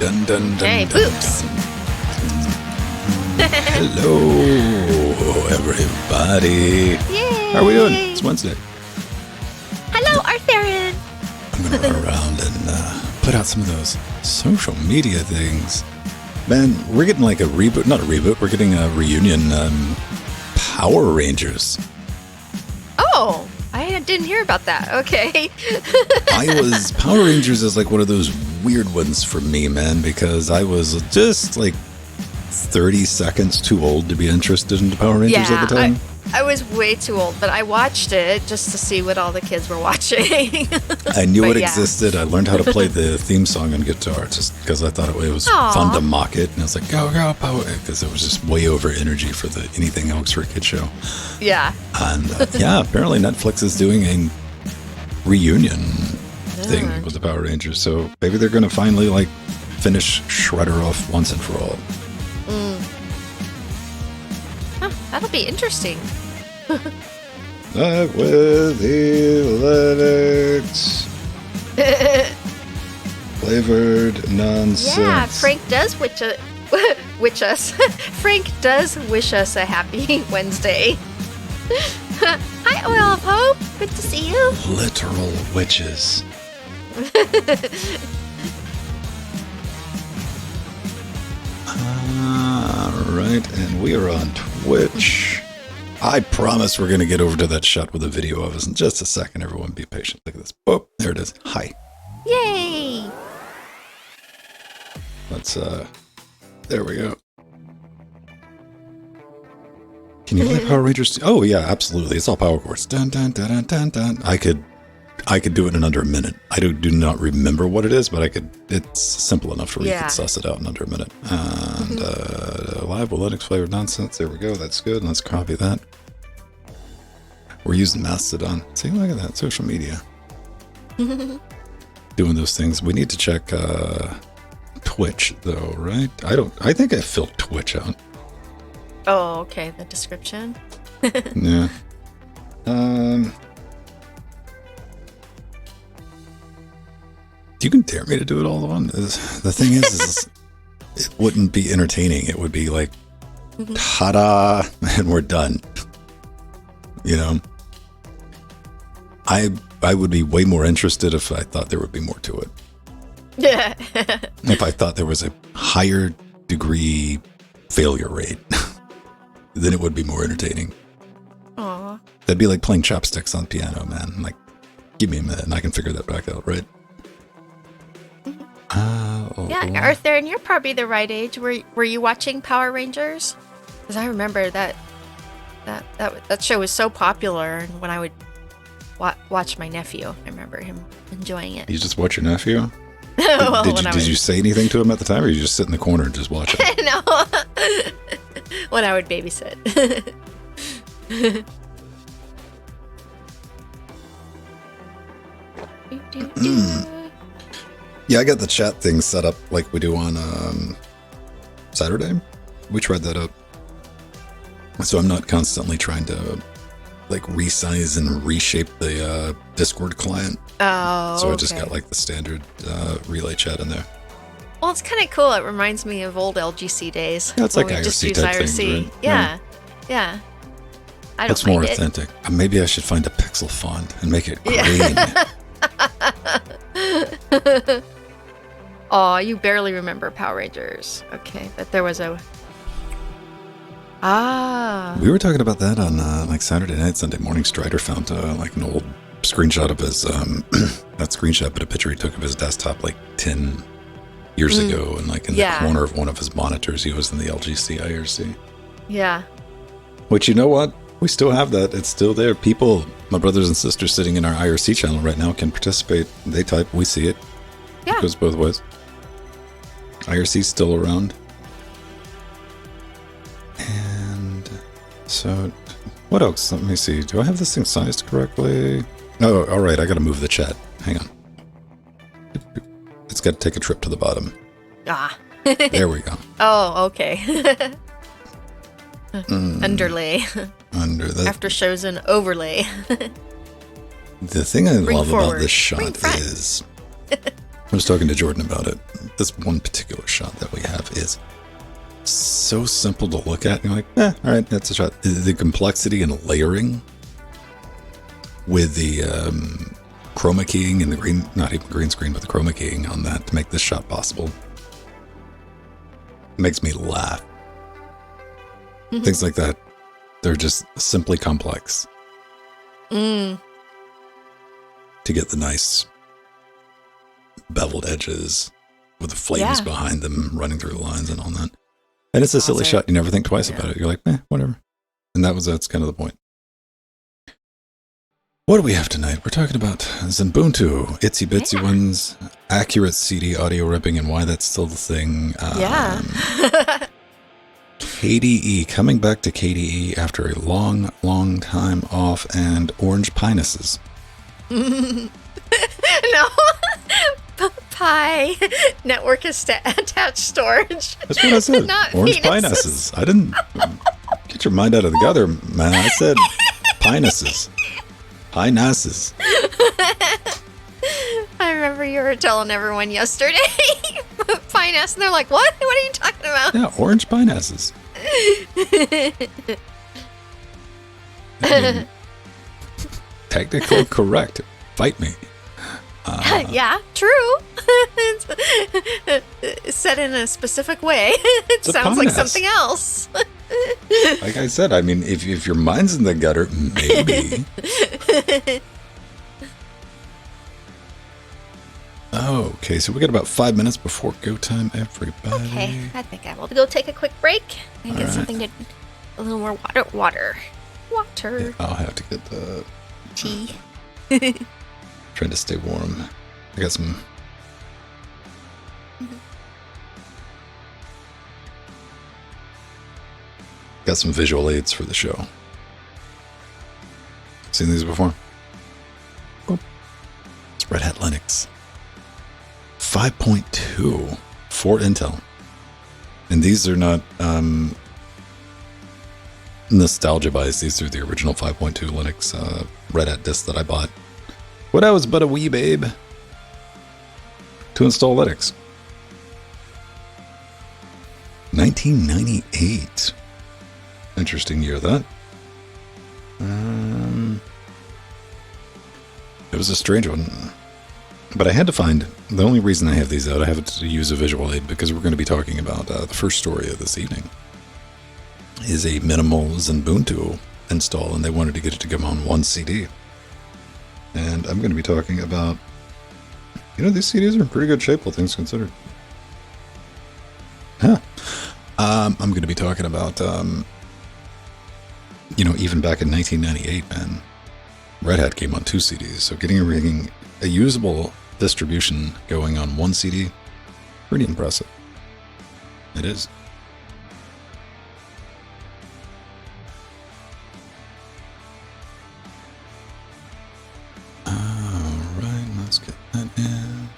Dun, dun, dun, Hey, dun, boops. dun. Hello, everybody. Yay. How are we doing? It's Wednesday. Hello, Arthurian. I'm going to run around and put out some of those social media things. Man, we're getting like a reboot. Not a reboot. We're getting a reunion. Power Rangers. Oh, I didn't hear about that. Okay. Power Rangers is like one of those weird ones for me, man, because I was just like 30 seconds too old to be interested in the Power Rangers at the time. I was way too old, but I watched it just to see what all the kids were watching. I knew it existed. I learned how to play the theme song on guitar just because I thought it was fun to mock it. And I was like, go, Power, because it was just way over energy for the anything else for a kid show. Yeah. And apparently Netflix is doing a reunion thing with the Power Rangers. So maybe they're going to finally like finish Shredder off once and for all. Huh, that'll be interesting. Not with Linux. Flavored nonsense. Yeah, Frank does wish us. Frank does wish us a happy Wednesday. Hi, Oil of Hope. Good to see you. Literal witches. Alright, and we are on Twitch. I promise we're going to get over to that shot with a video of us in just a second. Everyone be patient. Look at this. Oh, there it is. Hi. Yay! Let's, there we go. Can you play Power Rangers? Oh, yeah, absolutely. It's all power chords. Dun, dun, dun, dun, dun, dun. I could do it in under a minute. I do not remember what it is, but it's simple enough where you can suss it out in under a minute. And live with Linux flavored nonsense. There we go. That's good. Let's copy that. We're using Mastodon. See, look at that. Social media. Doing those things. We need to check Twitch, though, right? I think I filled Twitch out. Oh, okay. The description. Yeah. You can dare me to do it all on. The thing is it wouldn't be entertaining. It would be like, ta-da, and we're done. You know? I would be way more interested if I thought there would be more to it. Yeah. If I thought there was a higher degree failure rate, then it would be more entertaining. Aw. That'd be like playing chopsticks on piano, man. Like, give me a minute and I can figure that back out, right? Yeah, Arthur, and you're probably the right age. Were you watching Power Rangers? Because I remember that show was so popular, and when I would watch my nephew, I remember him enjoying it. You just watch your nephew? Well, did you say anything to him at the time, or you just sit in the corner and just watch it? No. When I would babysit. Yeah, I got the chat thing set up like we do on Saturday. We tried that out. So I'm not constantly trying to like resize and reshape the Discord client. Oh, so I just got like the standard relay chat in there. Well, it's kind of cool. It reminds me of old LGC days. Yeah, it's like IRC type thing, right? Yeah. I don't That's more authentic. Maybe I should find a pixel font and make it green. Oh, you barely remember Power Rangers. Okay, but there was a... We were talking about that on like Saturday night, Sunday morning. Strider found like an old screenshot of his, not screenshot, but a picture he took of his desktop like 10 years ago. And like in the corner of one of his monitors, he was in the LGC IRC. Yeah. Which, you know what? We still have that. It's still there. People, my brothers and sisters sitting in our IRC channel right now can participate. They type, we see it. Yeah. It goes both ways. IRC's still around. And so, what else? Let me see. Do I have this thing sized correctly? Oh, all right. I got to move the chat. Hang on. It's got to take a trip to the bottom. There we go. Oh, okay. Underlay. Under the After shows an overlay. The thing I love about this shot is was talking to Jordan about it. This one particular shot that we have is so simple to look at. You're like, all right, that's a shot. The complexity and layering with the chroma keying and the green, not even green screen, but the chroma keying on that to make this shot possible makes me laugh. Things like that, they're just simply complex. To get the nice beveled edges with the flames behind them running through the lines and all that. And it's a silly shot. You never think twice about it. You're like, whatever. And that's kind of the point. What do we have tonight? We're talking about Ubuntu, itsy bitsy ones, accurate CD audio ripping, and why that's still the thing. KDE, coming back to KDE after a long, long time off, and orange pinuses. No. Pi network attached storage. That's what I said. Not orange penises. pinuses. I didn't get your mind out of the gutter, man. I said pinuses. Pinuses. I remember you were telling everyone yesterday. Pinus, and they're like, what? What are you talking about? Yeah, orange pinuses. Technically correct. Fight me. Yeah, true. It's said in a specific way. It sounds like something else. Like I said, I mean, if your mind's in the gutter, maybe. Okay, so we got about 5 minutes before go time, everybody. Okay, I think I will go take a quick break and get something to, a little more water. Yeah, I'll have to get the tea. Trying to stay warm. I got some. Got some visual aids for the show. Seen these before? Oh. It's Red Hat Linux 5.2 for Intel. And these are not nostalgia buys. These are the original 5.2 Linux Red Hat discs that I bought when I was but a wee babe to install Linux. 1998. Interesting year, that. It was a strange one. But I had to find, the only reason I have these out, I have to use a visual aid because we're going to be talking about the first story of this evening. Is a minimal Ubuntu install, and they wanted to get it to come on one CD. And I'm going to be talking about, these CDs are in pretty good shape, all things considered. I'm going to be talking about, even back in 1998, man, Red Hat came on 2 CDs, so getting a usable distribution going on 1 CD, pretty impressive. It is. Alright, let's get that in.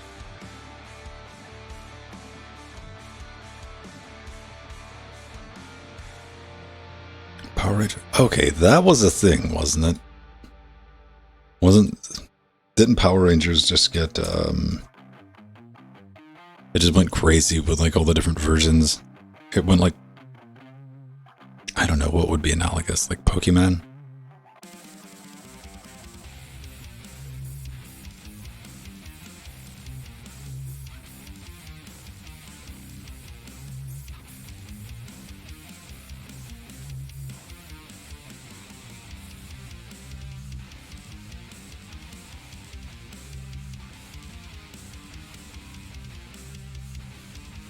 Power Ranger. Okay, that was a thing, wasn't it? Didn't Power Rangers just get, it just went crazy with like all the different versions. It went like, I don't know what would be analogous, like Pokemon.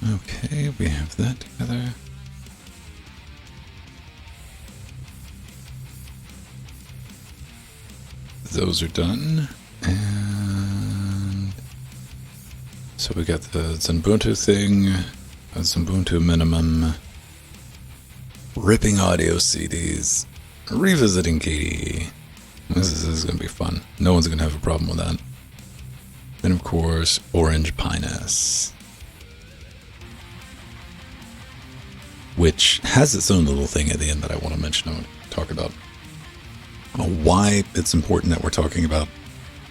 Okay, we have that together. Those are done. And so we got the Ubuntu thing, a Ubuntu minimum, ripping audio CDs, revisiting KDE. This is going to be fun. No one's going to have a problem with that. Then, of course, Orange Pinus, which has its own little thing at the end that I want to mention. I want to talk about why it's important that we're talking about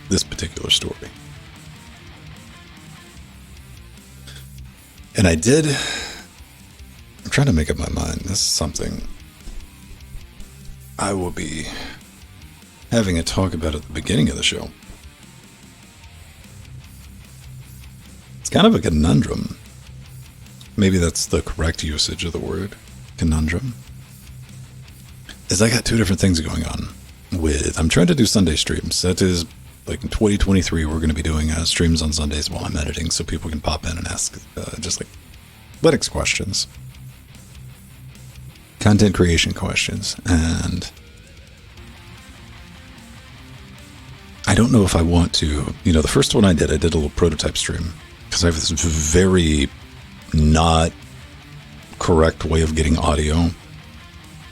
this particular story. And I'm trying to make up my mind. This is something I will be having a talk about at the beginning of the show. It's kind of a conundrum. Maybe that's the correct usage of the word, conundrum. Is I got two different things going on I'm trying to do Sunday streams. That is, like in 2023, we're going to be doing streams on Sundays while I'm editing, so people can pop in and ask just like Linux questions, content creation questions, and I don't know if I want to. The first one I did a little prototype stream because I have this very not correct way of getting audio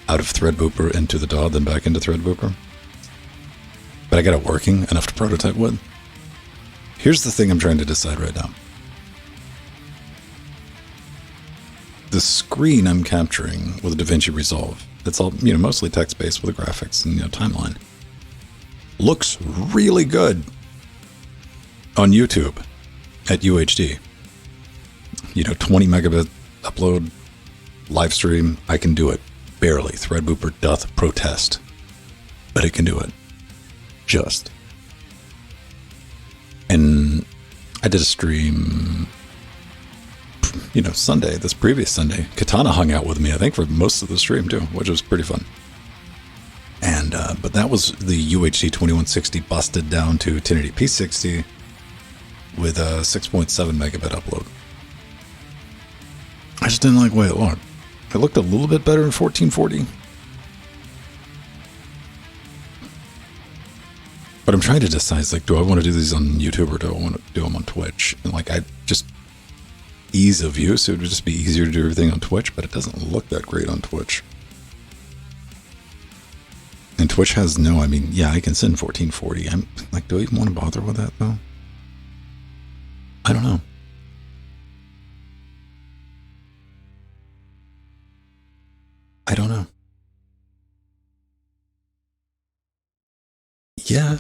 out of Threadbooper into the DAW, then back into Threadbooper. But I got it working enough to prototype with. Here's the thing I'm trying to decide right now. The screen I'm capturing with DaVinci Resolve, it's all, mostly text-based with the graphics and, timeline, looks really good on YouTube at UHD. 20 megabit upload, live stream, I can do it. Barely. Threadbooper doth protest. But it can do it. Just. And I did a stream, Sunday, this previous Sunday. Katana hung out with me, I think, for most of the stream, too, which was pretty fun. And, but that was the UHD 2160 busted down to 1080p 60 with a 6.7 megabit upload. I just didn't like the way it looked. It looked a little bit better in 1440. But I'm trying to decide, do I want to do these on YouTube or do I want to do them on Twitch? And ease of use, it would just be easier to do everything on Twitch, but it doesn't look that great on Twitch. And Twitch has I can send 1440. I'm do I even want to bother with that though? I don't know. I don't know. Yeah.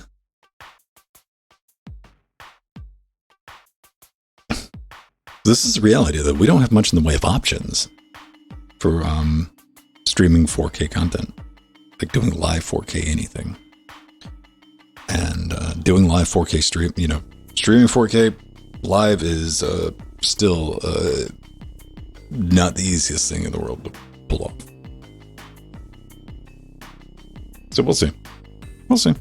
This is the reality that we don't have much in the way of options for streaming 4K content, like doing live 4K anything. And doing live 4K streaming 4K live is still not the easiest thing in the world to pull off. So we'll see. We'll see.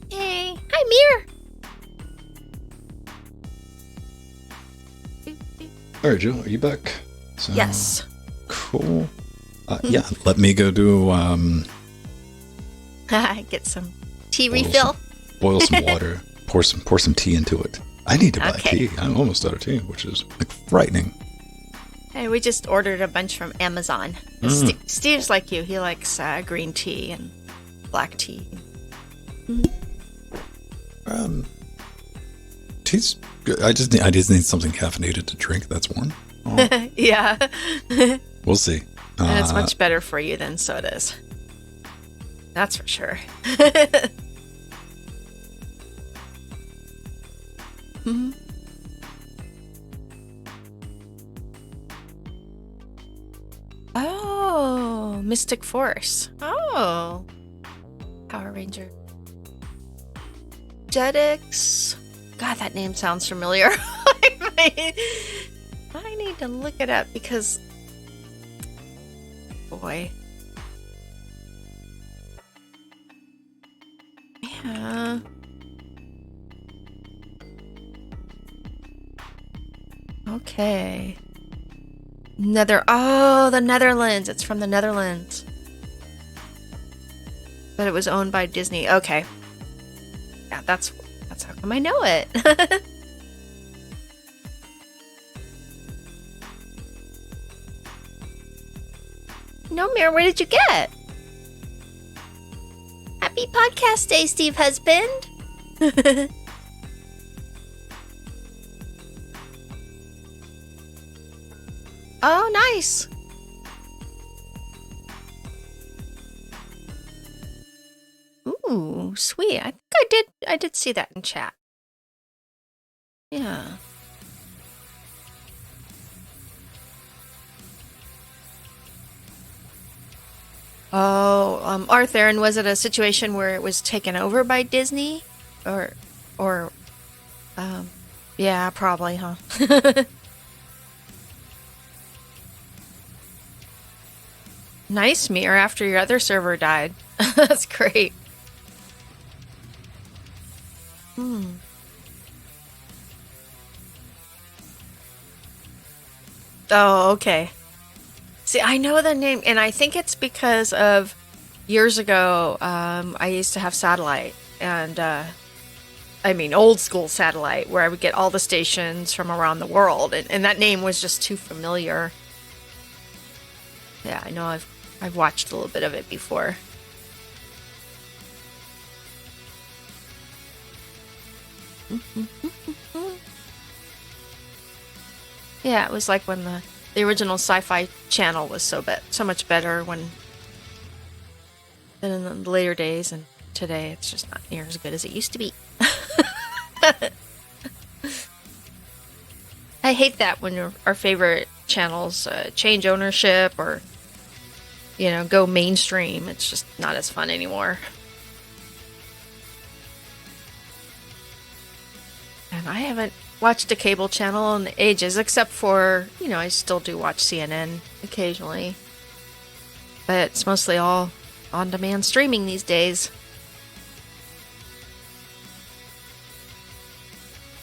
Hey, hi, Mir. All right, Jill, are you back? So, Yes. Cool. Yeah, let me go do get some tea refill. Boil some water. pour some tea into it. I need to buy Okay. tea. I'm almost out of tea, which is frightening. Hey, we just ordered a bunch from Amazon. Steve's like you. He likes green tea and black tea. Tea's good. I just need something caffeinated to drink that's warm. Oh, Yeah. we'll see. And it's much better for you than sodas. That's for sure. Oh, Mystic Force. Oh. Power Ranger. Jetix. God, that name sounds familiar. I need to look it up because, boy. Yeah. Okay. The Netherlands. It's from the Netherlands. But it was owned by Disney. Okay. Yeah, that's how come I know it. No, Mir, where did you get? Happy podcast day, Steve husband. Oh, nice. Ooh. Ooh, sweet. I think I did see that in chat. Yeah. Oh, Arthur, and was it a situation where it was taken over by Disney? Or, yeah, probably, huh? Nice mirror after your other server died. That's great. Oh, okay. See, I know the name, and I think it's because of years ago, I used to have satellite, and I mean old school satellite, where I would get all the stations from around the world, and that name was just too familiar. Yeah, I know I've watched a little bit of it before. Yeah, it was like when the original Sci-Fi Channel was so much better than in the later days, and today it's just not near as good as it used to be. I hate that when our favorite channels change ownership or, go mainstream. It's just not as fun anymore. And I haven't watched a cable channel in ages, except for, I still do watch CNN occasionally. But it's mostly all on-demand streaming these days.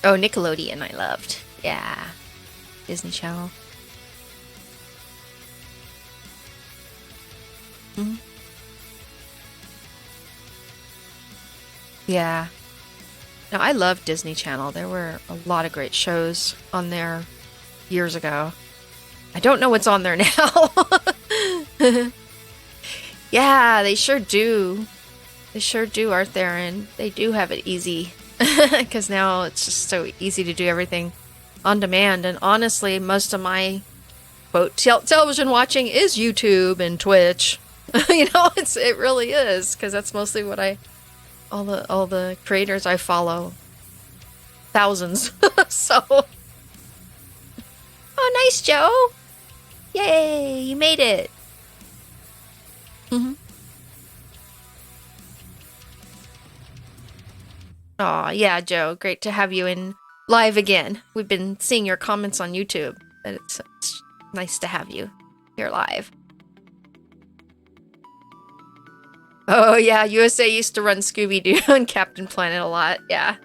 Oh, Nickelodeon I loved. Yeah. Disney Channel. Mm-hmm. Yeah. No, I love Disney Channel. There were a lot of great shows on there years ago. I don't know what's on there now. Yeah, they sure do. They sure do, Art Theron. They do have it easy. Because now it's just so easy to do everything on demand. And honestly, most of my, quote, television watching is YouTube and Twitch. It really is. Because that's mostly what all the creators I follow. Thousands. So. Oh, nice, Joe. Yay, you made it. Mm-hmm. Aw, yeah, Joe. Great to have you in live again. We've been seeing your comments on YouTube, but it's nice to have you here live. Oh, yeah, USA used to run Scooby-Doo and Captain Planet a lot, yeah.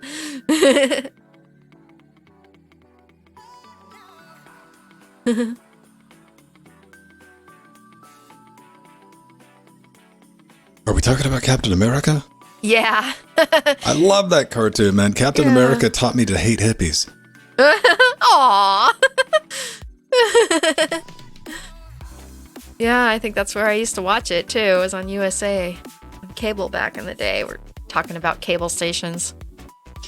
Are we talking about Captain America? Yeah. I love that cartoon, man. Captain America taught me to hate hippies. Aww. Yeah, I think that's where I used to watch it too. It was on USA. On cable back in the day. We're talking about cable stations.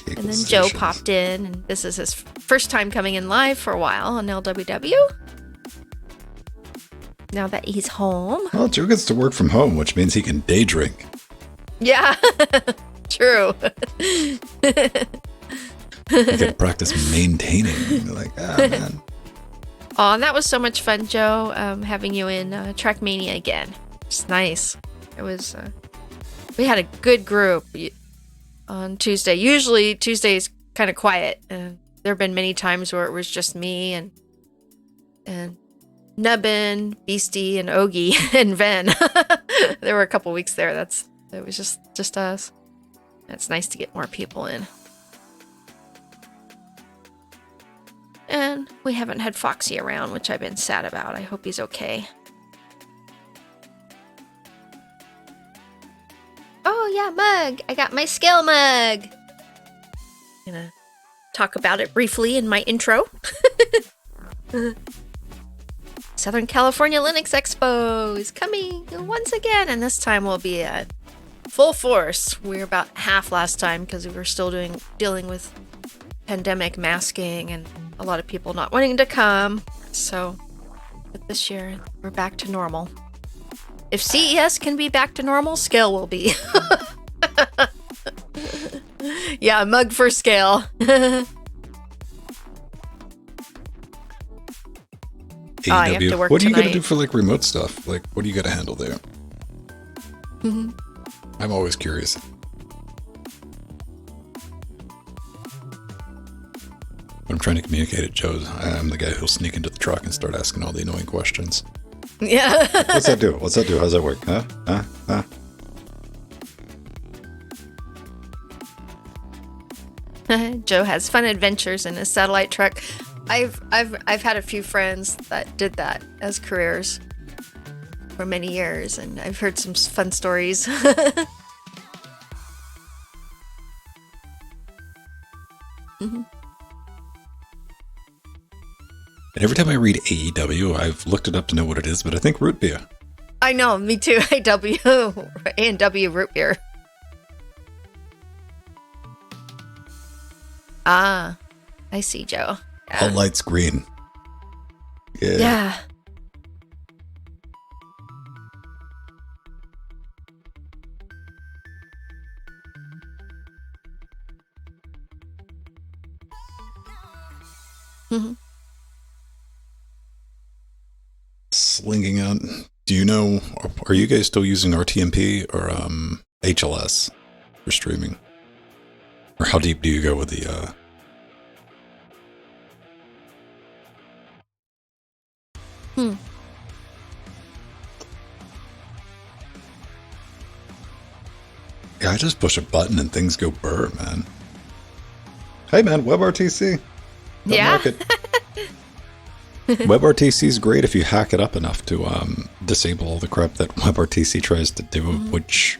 And then Joe popped in, and this is his first time coming in live for a while on LWDW. Now that he's home. Well, Joe gets to work from home, which means he can day drink. Yeah, true. You can practice maintaining. Like, man. Oh, and that was so much fun, Joe, having you in Trackmania again. It's nice. It was, we had a good group on Tuesday. Usually Tuesday's kind of quiet, and there have been many times where it was just me and Nubbin, Beastie, and Ogie, and Ven. There were a couple weeks there. It was just us. It's nice to get more people in. And we haven't had Foxy around, which I've been sad about. I hope he's okay. Oh yeah, mug! I got my scale mug! I'm gonna talk about it briefly in my intro. Southern California Linux Expo is coming once again, and this time we'll be at full force. We were about half last time because we were still dealing with pandemic masking and a lot of people not wanting to come. So, but this year we're back to normal. If CES can be back to normal, Scale will be. Yeah, mug for scale. I have to work What do you got to tonight. do for like remote stuff? Like, what do you got to handle there? Mm-hmm. I'm always curious. When I'm trying to communicate at Joe's, I'm the guy who'll sneak into the truck and start asking all the annoying questions. Yeah. What's that do? What's that do? How's that work? Huh? Joe has fun adventures in his satellite truck. I've had a few friends that did that as careers for many years, and I've heard some fun stories. Mm-hmm. And every time I read AEW, I've looked it up to know what it is, but I think root beer. I know, me too. A&W root beer. Ah, I see, Joe. Yeah. All lights green. Yeah. Yeah. Mm-hmm. Slinging out. Do you know, are you guys still using RTMP or HLS for streaming? Or how deep do you go with the... Yeah, I just push a button and things go burr, man. Hey, man, WebRTC. Yeah. WebRTC is great if you hack it up enough to disable all the crap that WebRTC tries to do, which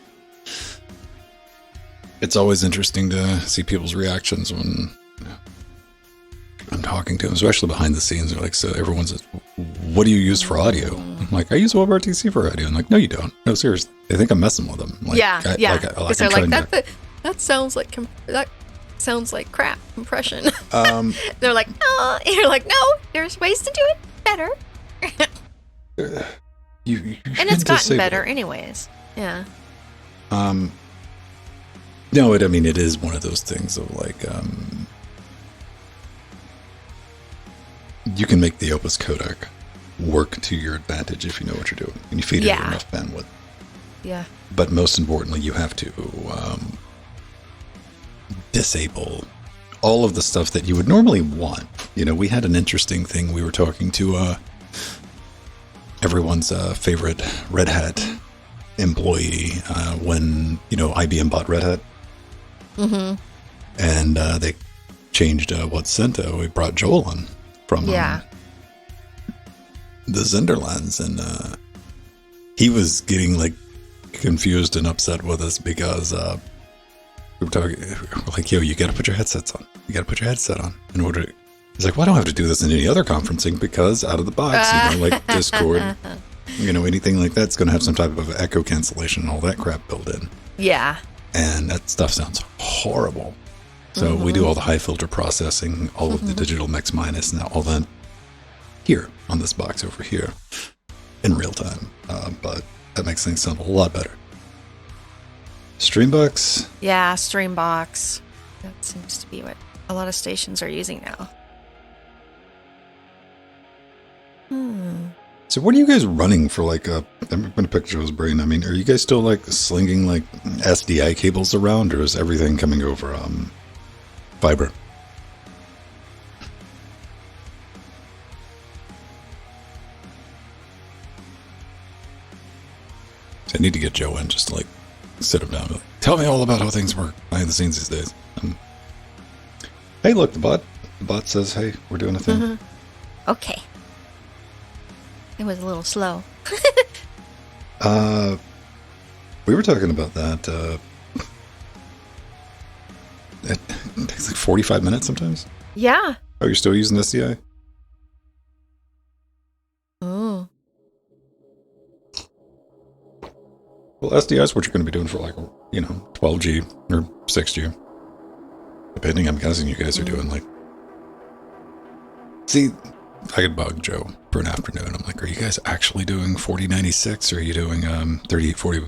it's always interesting to see people's reactions when I'm talking to them, especially behind the scenes. They're like, so everyone's like, what do you use for audio? I'm like, I use WebRTC for audio. I'm like, no, you don't. No, seriously. They think I'm messing with them. Like, yeah. Because they're like, that sounds like that sounds like crap compression. They're like, no. You're like, no. There's ways to do it better. You and it's gotten better, anyways. Yeah. No, it is one of those things of like, you can make the Opus codec work to your advantage if you know what you're doing and you feed it enough bandwidth. Yeah. But most importantly, you have to disable all of the stuff that you would normally want. You know, we had an interesting thing. We were talking to everyone's favorite Red Hat employee when, IBM bought Red Hat. Mm-hmm. And they changed what's Cento. We brought Joel on from the Zenderlands, and he was getting like confused and upset with us because we were talking like, yo, you got to put your headsets on. You got to put your headset on in order to... He's like, well, I don't have to do this in any other conferencing because out of the box, like Discord, anything like that's going to have some type of echo cancellation and all that crap built in. Yeah. And that stuff sounds horrible. So we do all the high filter processing, all of the digital mix minus, and all that here on this box over here in real time. But that makes things sound a lot better. Streambox? Yeah, Streambox. That seems to be what a lot of stations are using now. So what are you guys running for, like, I'm going to pick Joe's brain. I mean, are you guys still, like, slinging, like, SDI cables around, or is everything coming over fiber? So I need to get Joe in, just to, like, sit him down and, like, tell me all about how things work behind the scenes these days. Hey, look, the bot says, hey, we're doing a thing. Okay. It was a little slow. We were talking about that. It takes like 45 minutes sometimes. Yeah. Oh, you're still using SDI? Oh. Well, SDI is what you're going to be doing for like, 12G or 6G. Depending, I'm guessing you guys are doing like... See, I could bug Joe for an afternoon. I'm like, are you guys actually doing 4096 or are you doing 3840?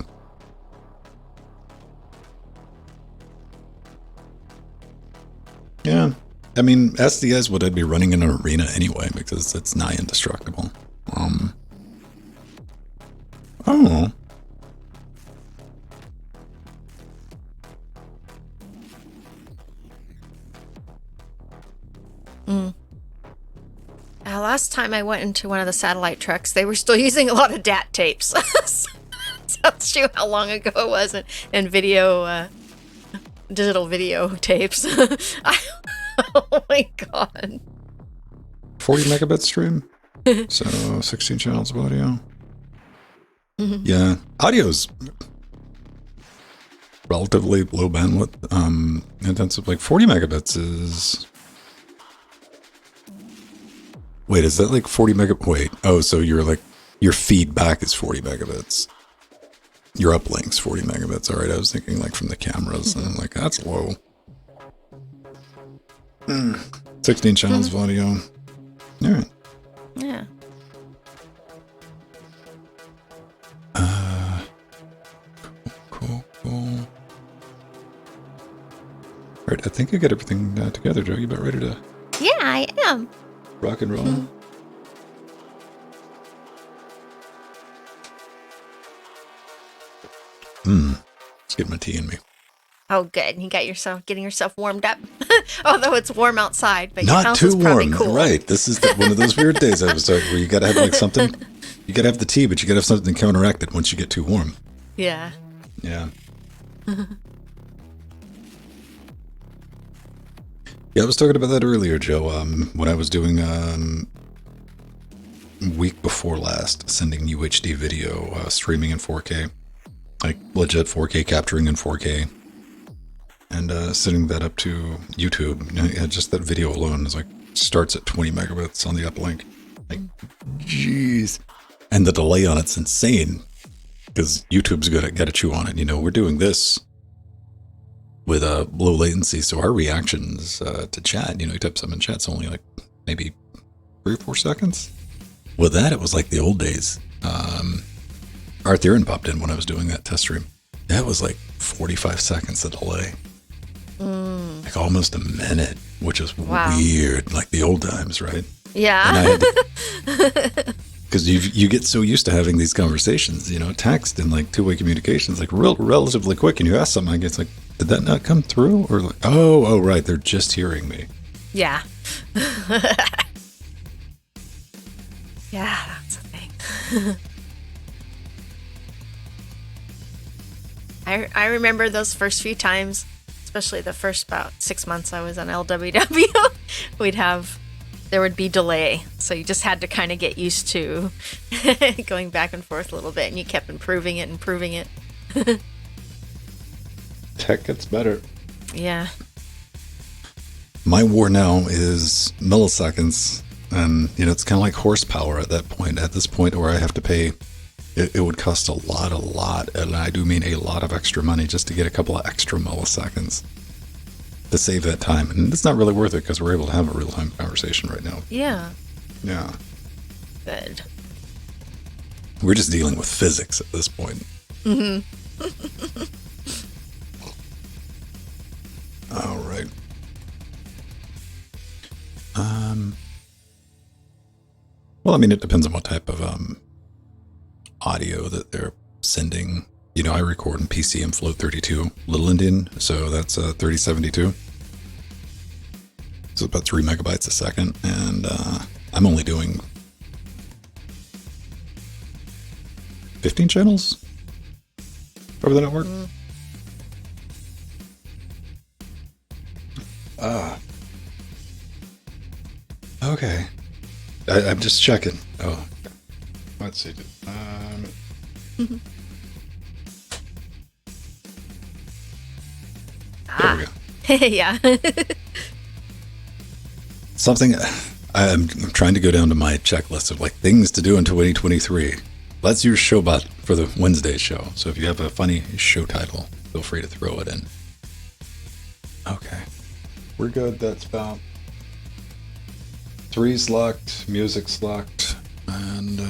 Yeah. I mean, SDS would I'd be running in an arena anyway because it's nigh indestructible. Oh. Last time I went into one of the satellite trucks, they were still using a lot of DAT tapes. So tells you how long ago it was, and video, digital video tapes. Oh my god. 40 megabit stream. So 16 channels of audio. Yeah. Audio's relatively low bandwidth. Intensive, like 40 megabits is... Wait, is that like 40 megabits? Wait, oh, so you're like, your feedback is 40 megabits. Your uplink's 40 megabits. All right, I was thinking like from the cameras, and I'm like, that's low. 16 channels of audio. All right. Yeah. Cool. All right, I think I got everything together, Joe. You about ready to... Yeah, I am. Rock and roll. Let's get my tea in me. Oh, good. You got yourself getting yourself warmed up. Although it's warm outside, but your Not house too is probably warm, cool. right? This is one of those weird days I was talking where you got to have like something. You got to have the tea, but you got to have something to counteract it once you get too warm. Yeah. Yeah. Yeah, I was talking about that earlier, Joe. When I was doing week before last, sending UHD video, streaming in 4K, like legit 4K, capturing in 4K, and sending that up to YouTube. Yeah, just that video alone is like starts at 20 megabits on the uplink. Like, jeez, and the delay on it's insane because YouTube's got to chew on it. You know, we're doing this with low latency, so our reactions to chat, you know, you type something in chat's only like maybe 3 or 4 seconds. With that, it was like the old days. Arthurian popped in when I was doing that test stream. That was like 45 seconds of delay. Like almost a minute, which is weird, like the old times, right? Yeah. And I had to, because you get so used to having these conversations, you know, text and like two-way communications, like relatively quick, and you ask something, I guess like, did that not come through? Or like, oh, right, they're just hearing me. Yeah. Yeah, that's a thing. I remember those first few times, especially the first about 6 months I was on LWDW. There would be delay, so you just had to kind of get used to going back and forth a little bit, and you kept improving it. Tech gets better. Yeah. My war now is milliseconds, and you know it's kind of like horsepower at that point. At this point, where I have to pay, it would cost a lot, and I do mean a lot of extra money just to get a couple of extra milliseconds to save that time, and it's not really worth it because we're able to have a real-time conversation right now. Yeah. Yeah. Good. We're just dealing with physics at this point. All right. Well, I mean, it depends on what type of audio that they're sending. You know, I record in PCM Float 32, Little Indian, so that's 3072. So about 3 megabytes a second, and I'm only doing 15 channels over the network. Okay. I'm just checking. Oh, let's see. There we go. Yeah. Something I'm trying to go down to my checklist of like things to do in 2023. Let's use Showbot for the Wednesday show. So if you have a funny show title, feel free to throw it in. Okay. We're good. That's about 3's locked, music's locked, and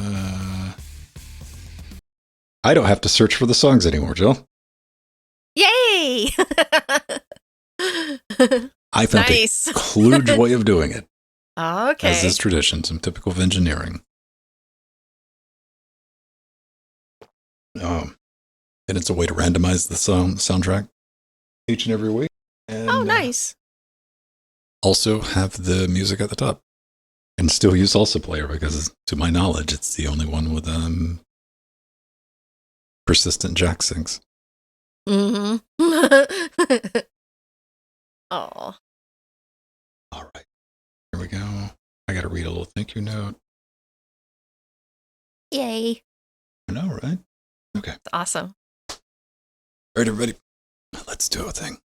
I don't have to search for the songs anymore, Jill. Yay! I found nice. a kludge way of doing it. Okay. As is tradition, some typical of engineering. And it's a way to randomize the soundtrack each and every week. And, nice. Also have the music at the top. And still use Salsa Player because, to my knowledge, it's the only one with persistent jack syncs. Mm-hmm. Oh. All right. Here we go. I got to read a little thank you note. Yay. I know, right? Okay. That's awesome. All right, everybody. Let's do a thing.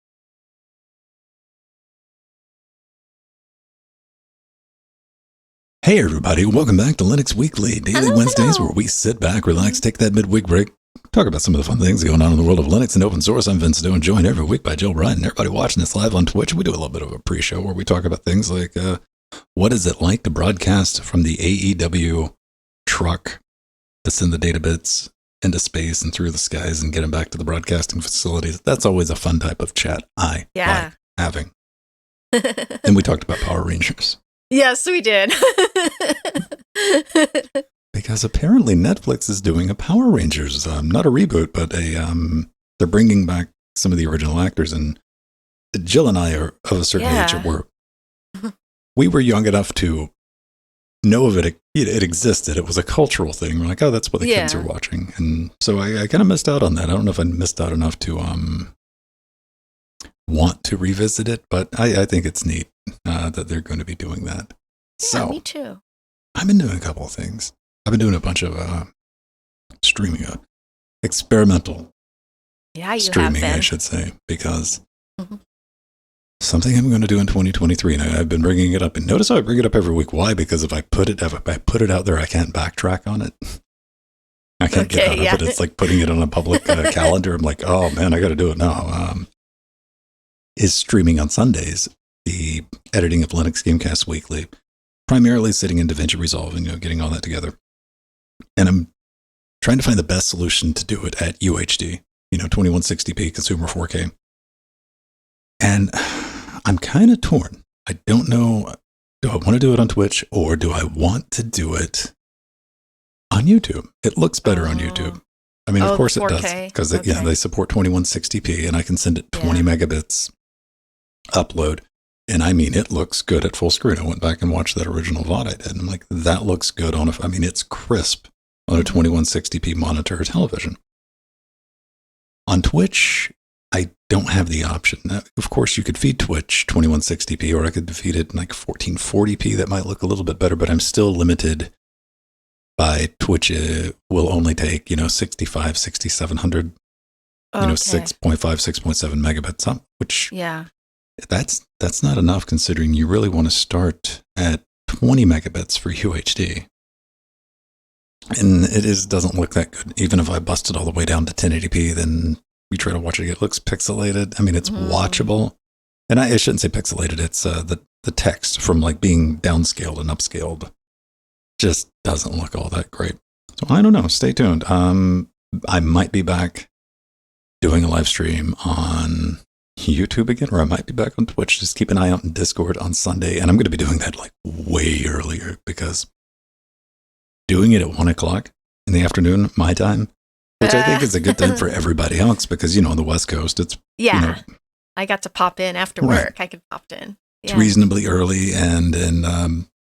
Hey, everybody. Welcome back to Linux Weekly, daily Wednesdays where we sit back, relax, take that midweek break, talk about some of the fun things going on in the world of Linux and open source. I'm Vince Doe, joined every week by Jill Bryant. Everybody watching this live on Twitch, we do a little bit of a pre-show where we talk about things like what is it like to broadcast from the AEW truck to send the data bits into space and through the skies and get them back to the broadcasting facilities. That's always a fun type of chat I like having. And we talked about Power Rangers. Yes, we did. Because apparently Netflix is doing a Power Rangers, not a reboot, but they're bringing back some of the original actors. And Jill and I are of a certain age where we were young enough to know of it. It existed. It was a cultural thing. We're like, oh, that's what the kids are watching. And so I kind of missed out on that. I don't know if I missed out enough to want to revisit it, but I think it's neat that they're going to be doing that. Yeah, so, me too. I've been doing a couple of things. I've been doing a bunch of streaming, experimental streaming, I should say, because something I'm going to do in 2023, and I've been bringing it up. And notice how I bring it up every week. Why? Because if I put it out there, I can't backtrack on it. I can't get out of it. It's like putting it on a public calendar. I'm like, oh man, I got to do it now. Is streaming on Sundays, the editing of Linux Gamecast Weekly, primarily sitting in DaVinci Resolve and getting all that together. And I'm trying to find the best solution to do it at UHD, 2160p consumer 4K. And I'm kind of torn. I don't know, do I want to do it on Twitch or do I want to do it on YouTube? It looks better on YouTube. I mean, of course 4K. It does, because they support 2160p and I can send it 20 megabits upload. And I mean, it looks good at full screen. I went back and watched that original VOD I did. And I'm like, that looks good on it's crisp on a 2160p monitor or television. On Twitch, I don't have the option. Now, of course, you could feed Twitch 2160p, or I could feed it in like 1440p. That might look a little bit better, but I'm still limited by Twitch. It will only take, 65, 6700, 6.5, 6.7 megabits up, which that's not enough considering you really want to start at 20 megabits for UHD. And it doesn't look that good. Even if I bust it all the way down to 1080p, then we try to watch it. It looks pixelated. I mean, it's watchable. And I shouldn't say pixelated. It's the text from like being downscaled and upscaled just doesn't look all that great. So I don't know. Stay tuned. I might be back doing a live stream on YouTube again, or I might be back on Twitch. Just keep an eye out in Discord on Sunday. And I'm going to be doing that like way earlier because doing it at 1 o'clock in the afternoon, my time, which I think is a good time for everybody else because, on the West Coast, it's, I got to pop in after work. I could pop in. It's reasonably early. And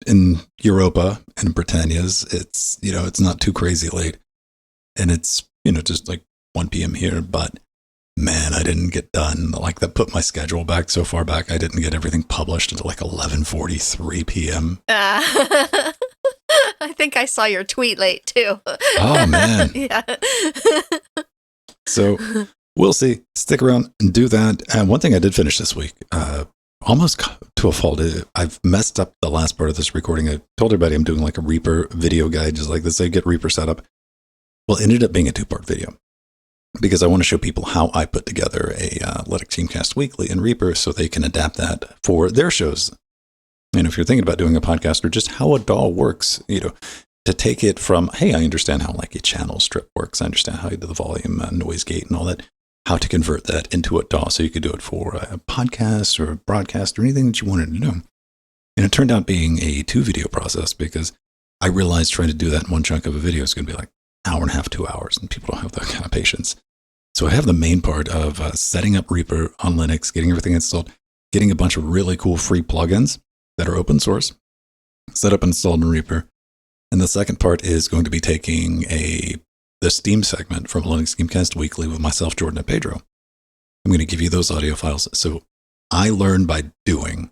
in Europa and Britannia's, it's, it's not too crazy late. And it's, just like 1 p.m. here. But man, I didn't get done. Like that put my schedule back so far back. I didn't get everything published until like 11:43 p.m. I think I saw your tweet late too. Oh man. Yeah. So we'll see. Stick around and do that. And one thing I did finish this week, almost to a fault. I've messed up the last part of this recording. I told everybody I'm doing like a Reaper video guide, just like this. I get Reaper set up. Well, it ended up being a 2-part video because I want to show people how I put together a Linux Gamecast Weekly in Reaper so they can adapt that for their shows. And if you're thinking about doing a podcast or just how a DAW works, to take it from, hey, I understand how like a channel strip works. I understand how you do the volume, noise gate and all that. how to convert that into a DAW so you could do it for a podcast or a broadcast or anything that you wanted to do. And it turned out being a 2-video process because I realized trying to do that in one chunk of a video is going to be like an hour and a half, 2 hours, and people don't have that kind of patience. So I have the main part of setting up Reaper on Linux, getting everything installed, getting a bunch of really cool free plugins that are open source, set up and installed in Reaper. And the second part is going to be taking the Steam segment from Linux Gamecast Weekly with myself, Jordan, and Pedro. I'm going to give you those audio files. So I learn by doing.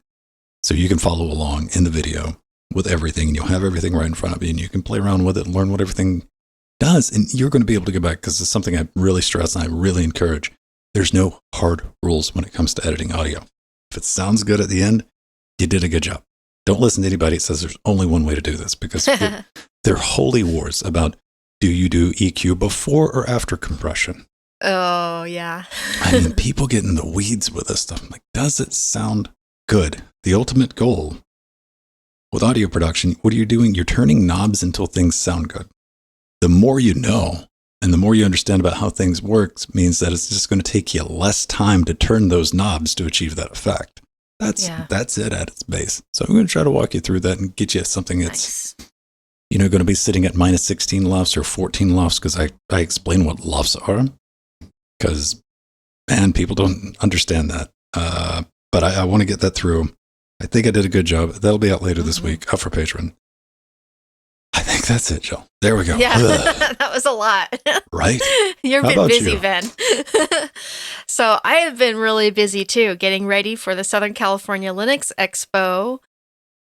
So you can follow along in the video with everything, and you'll have everything right in front of you, and you can play around with it and learn what everything does. And you're going to be able to go back, because it's something I really stress and I really encourage. There's no hard rules when it comes to editing audio. If it sounds good at the end, you did a good job. Don't listen to anybody that says there's only one way to do this, because they're holy wars about, do you do EQ before or after compression? Oh, yeah. I mean, people get in the weeds with this stuff. I'm like, does it sound good? The ultimate goal with audio production, what are you doing? You're turning knobs until things sound good. The more you know and the more you understand about how things work means that it's just going to take you less time to turn those knobs to achieve that effect. That's it at its base. So I'm going to try to walk you through that and get you something that's, going to be sitting at minus 16 LUFS or 14 LUFS, because I explain what LUFS are, because, man, people don't understand that. But I want to get that through. I think I did a good job. That'll be out later this week, up for Patreon. I think that's it, Jill. There we go. Yeah, that was a lot. Right? You've been busy, Ben. So I have been really busy, too, getting ready for the Southern California Linux Expo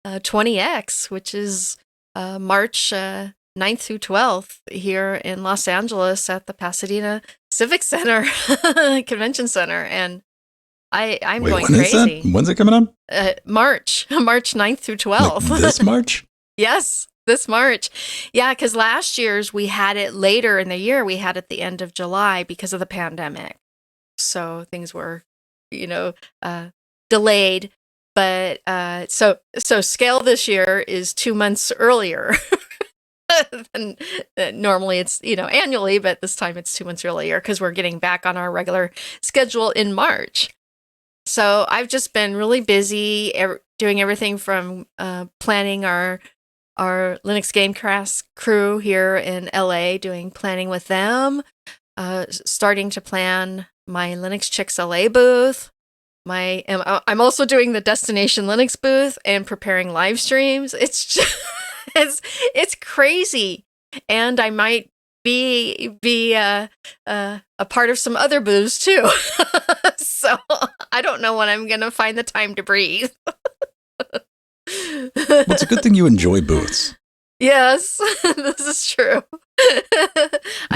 20X, which is March 9th through 12th here in Los Angeles at the Pasadena Civic Center, Convention Center. And I'm going crazy. When's it coming up? March 9th through 12th. Like this March? Yes, this March. Yeah, because last year's we had it later in the year. We had it the end of July because of the pandemic. So things were, delayed. But so scale this year is 2 months earlier. And normally it's, annually, but this time it's 2 months earlier because we're getting back on our regular schedule in March. So I've just been really busy doing everything from planning our Linux Gamecast crew here in LA, doing planning with them, starting to plan my Linux Chicks LA booth. I'm also doing the Destination Linux booth and preparing live streams. It's just, it's crazy, and I might be a part of some other booths too. So I don't know when I'm gonna find the time to breathe. Well, it's a good thing you enjoy booths. Yes, this is true.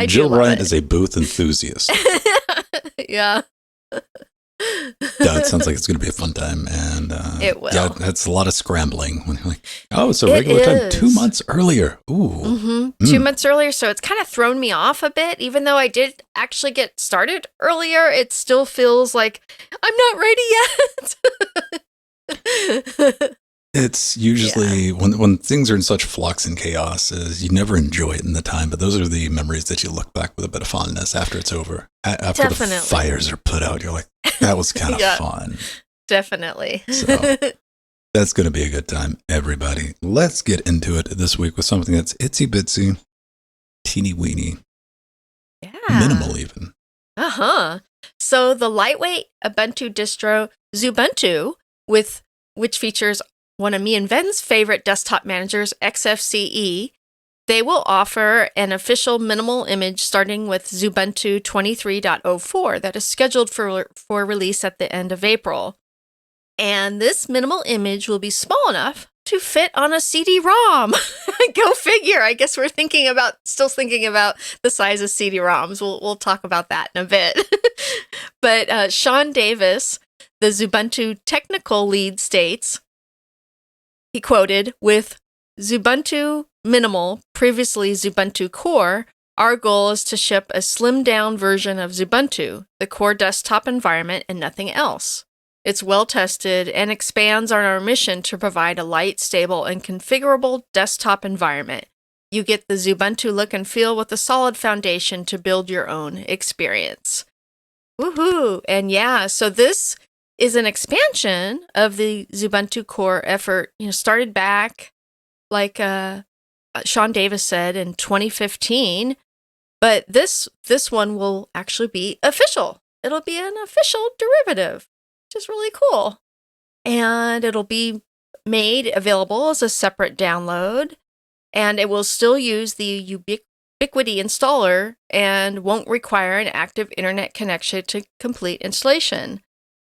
Jill Bryant is a booth enthusiast. Yeah. Yeah, it sounds like it's going to be a fun time, and it will. Yeah, that's a lot of scrambling. When you're like, oh, it's a regular time, 2 months earlier. Ooh, 2 months earlier. So it's kind of thrown me off a bit. Even though I did actually get started earlier, it still feels like I'm not ready yet. It's usually when things are in such flux and chaos, is you never enjoy it in the time, but those are the memories that you look back with a bit of fondness after it's over. After the fires are put out, you're like, that was kind of fun. Definitely. So that's going to be a good time, everybody. Let's get into it this week with something that's itsy bitsy, teeny weeny, minimal even. So the lightweight Ubuntu distro Xubuntu, which features one of me and Ben's favorite desktop managers, XFCE, they will offer an official minimal image starting with Xubuntu 23.04 that is scheduled for release at the end of April. And this minimal image will be small enough to fit on a CD-ROM. Go figure. I guess we're still thinking about the size of CD-ROMs. We'll talk about that in a bit. But Sean Davis, the Xubuntu technical lead, states, he quoted, "With Xubuntu Minimal, previously Xubuntu Core, our goal is to ship a slimmed-down version of Xubuntu, the core desktop environment, and nothing else. It's well-tested and expands on our mission to provide a light, stable, and configurable desktop environment. You get the Xubuntu look and feel with a solid foundation to build your own experience." Woohoo! And yeah, so this is an expansion of the Ubuntu core effort, started back, like Sean Davis said, in 2015. But this one will actually be official. It'll be an official derivative, which is really cool. And it'll be made available as a separate download. And it will still use the Ubiquity installer and won't require an active internet connection to complete installation.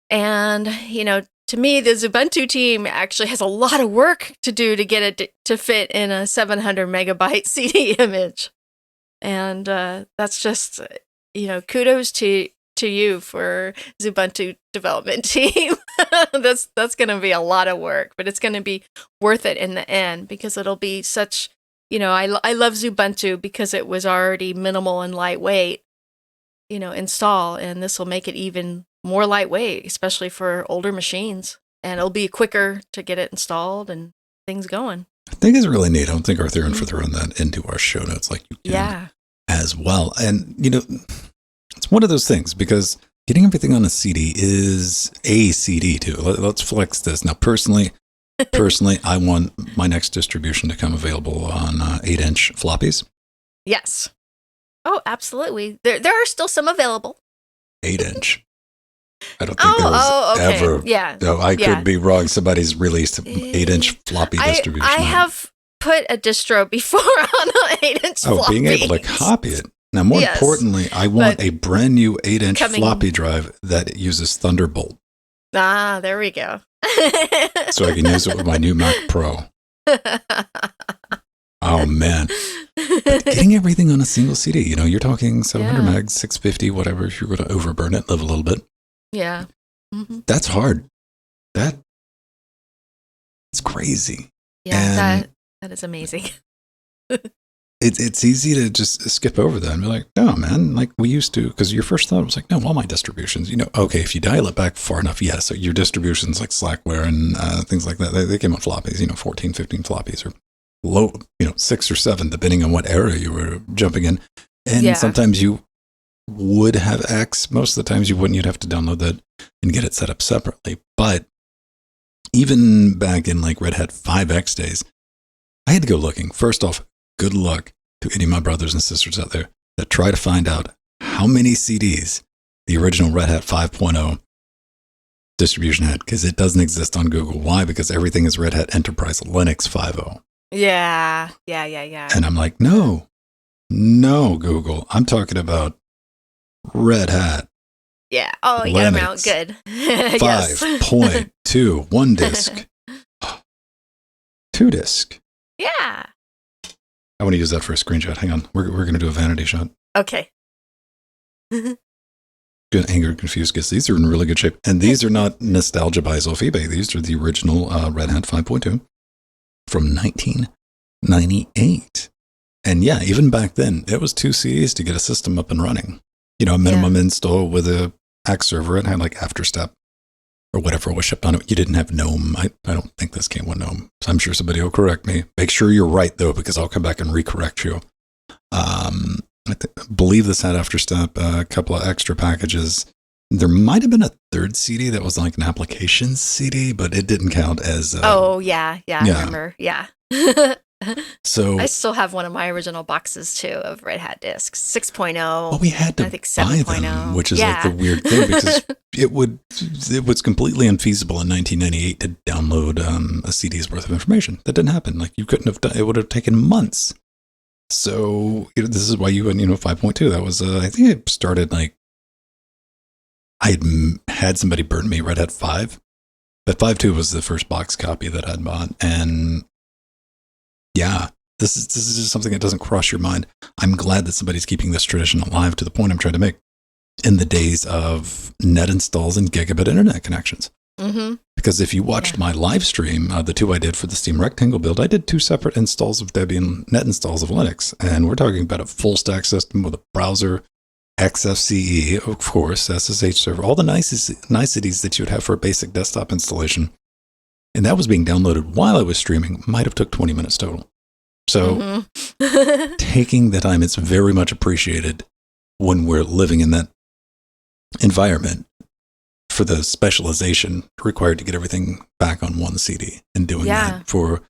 And, to me, the Ubuntu team actually has a lot of work to do to get it to fit in a 700 megabyte CD image. And that's just, kudos to you for Ubuntu development team. That's going to be a lot of work, but it's going to be worth it in the end because it'll be such, I love Ubuntu because it was already minimal and lightweight, install, and this will make it even more lightweight, especially for older machines. And it'll be quicker to get it installed and things going. I think it's really neat. I don't think Arthur and for throwing that into our show notes like you can as well. And, it's one of those things because getting everything on a CD is a CD too. Let's flex this. Now, personally, I want my next distribution to come available on 8-inch floppies. Yes. Oh, absolutely. There are still some available. 8-inch. I don't think there was ever. Yeah. No, I could be wrong. Somebody's released 8-inch floppy distribution. I have put a distro before on an 8-inch floppy. Oh, being able to copy it. Now, more importantly, I want a brand new 8-inch floppy drive that uses Thunderbolt. Ah, there we go. So I can use it with my new Mac Pro. Oh, man. But getting everything on a single CD, you're talking 700 megs, 650, whatever, if you're going to overburn it, live a little bit. Yeah. Mm-hmm. That's hard. That's crazy. Yeah, and that is amazing. It's easy to just skip over that and be like, no, man, like we used to, because your first thought was like, no, all my distributions, okay, if you dial it back far enough, yes, so your distributions like Slackware and things like that, they came on floppies, 14, 15 floppies or low, 6 or 7, depending on what era you were jumping in. And sometimes you would have X. Most of the times you wouldn't. You'd have to download that and get it set up separately. But even back in like Red Hat 5X days, I had to go looking. First off, good luck to any of my brothers and sisters out there that try to find out how many CDs the original Red Hat 5.0 distribution had, because it doesn't exist on Google. Why? Because everything is Red Hat Enterprise Linux 5.0. Yeah. And I'm like, no, Google. I'm talking about Red Hat. Yeah. Oh, you got them out good. 5.2, 1 disk, 2 disk. Yeah. I want to use that for a screenshot. Hang on. We're going to do a vanity shot. Okay. Good anger and confused kids. These are in really good shape. And these are not nostalgia buys off eBay. These are the original Red Hat 5.2 from 1998. And yeah, even back then, it was 2 CDs to get a system up and running. A minimum install with a X server. It had like Afterstep or whatever was shipped on it. You didn't have GNOME. I don't think this came with GNOME. So I'm sure somebody will correct me. Make sure you're right, though, because I'll come back and recorrect you. I believe this had Afterstep, a couple of extra packages. There might have been a third CD that was like an applications CD, but it didn't count as... I remember. Yeah. So I still have one of my original boxes, too, of Red Hat disks, 6.0. Well, we had to I think buy them, which is like the weird thing, because it was completely unfeasible in 1998 to download a CD's worth of information. That didn't happen. Like, you couldn't have done it. Would have taken months. So this is why you went, 5.2. That was, I think it started like, I had somebody burn me Red Hat 5. But 5.2 was the first box copy that I'd bought. And yeah, this is just something that doesn't cross your mind. I'm glad that somebody's keeping this tradition alive to the point I'm trying to make in the days of net installs and gigabit internet connections. Mm-hmm. Because if you watched my live stream, the 2 I did for the Steam Rectangle build, I did 2 separate installs of Debian net installs of Linux. And we're talking about a full stack system with a browser, XFCE, of course, SSH server, all the niceties that you would have for a basic desktop installation. And that was being downloaded while I was streaming. Might have took 20 minutes total. So taking the time, it's very much appreciated when we're living in that environment for the specialization required to get everything back on one CD, and doing that for,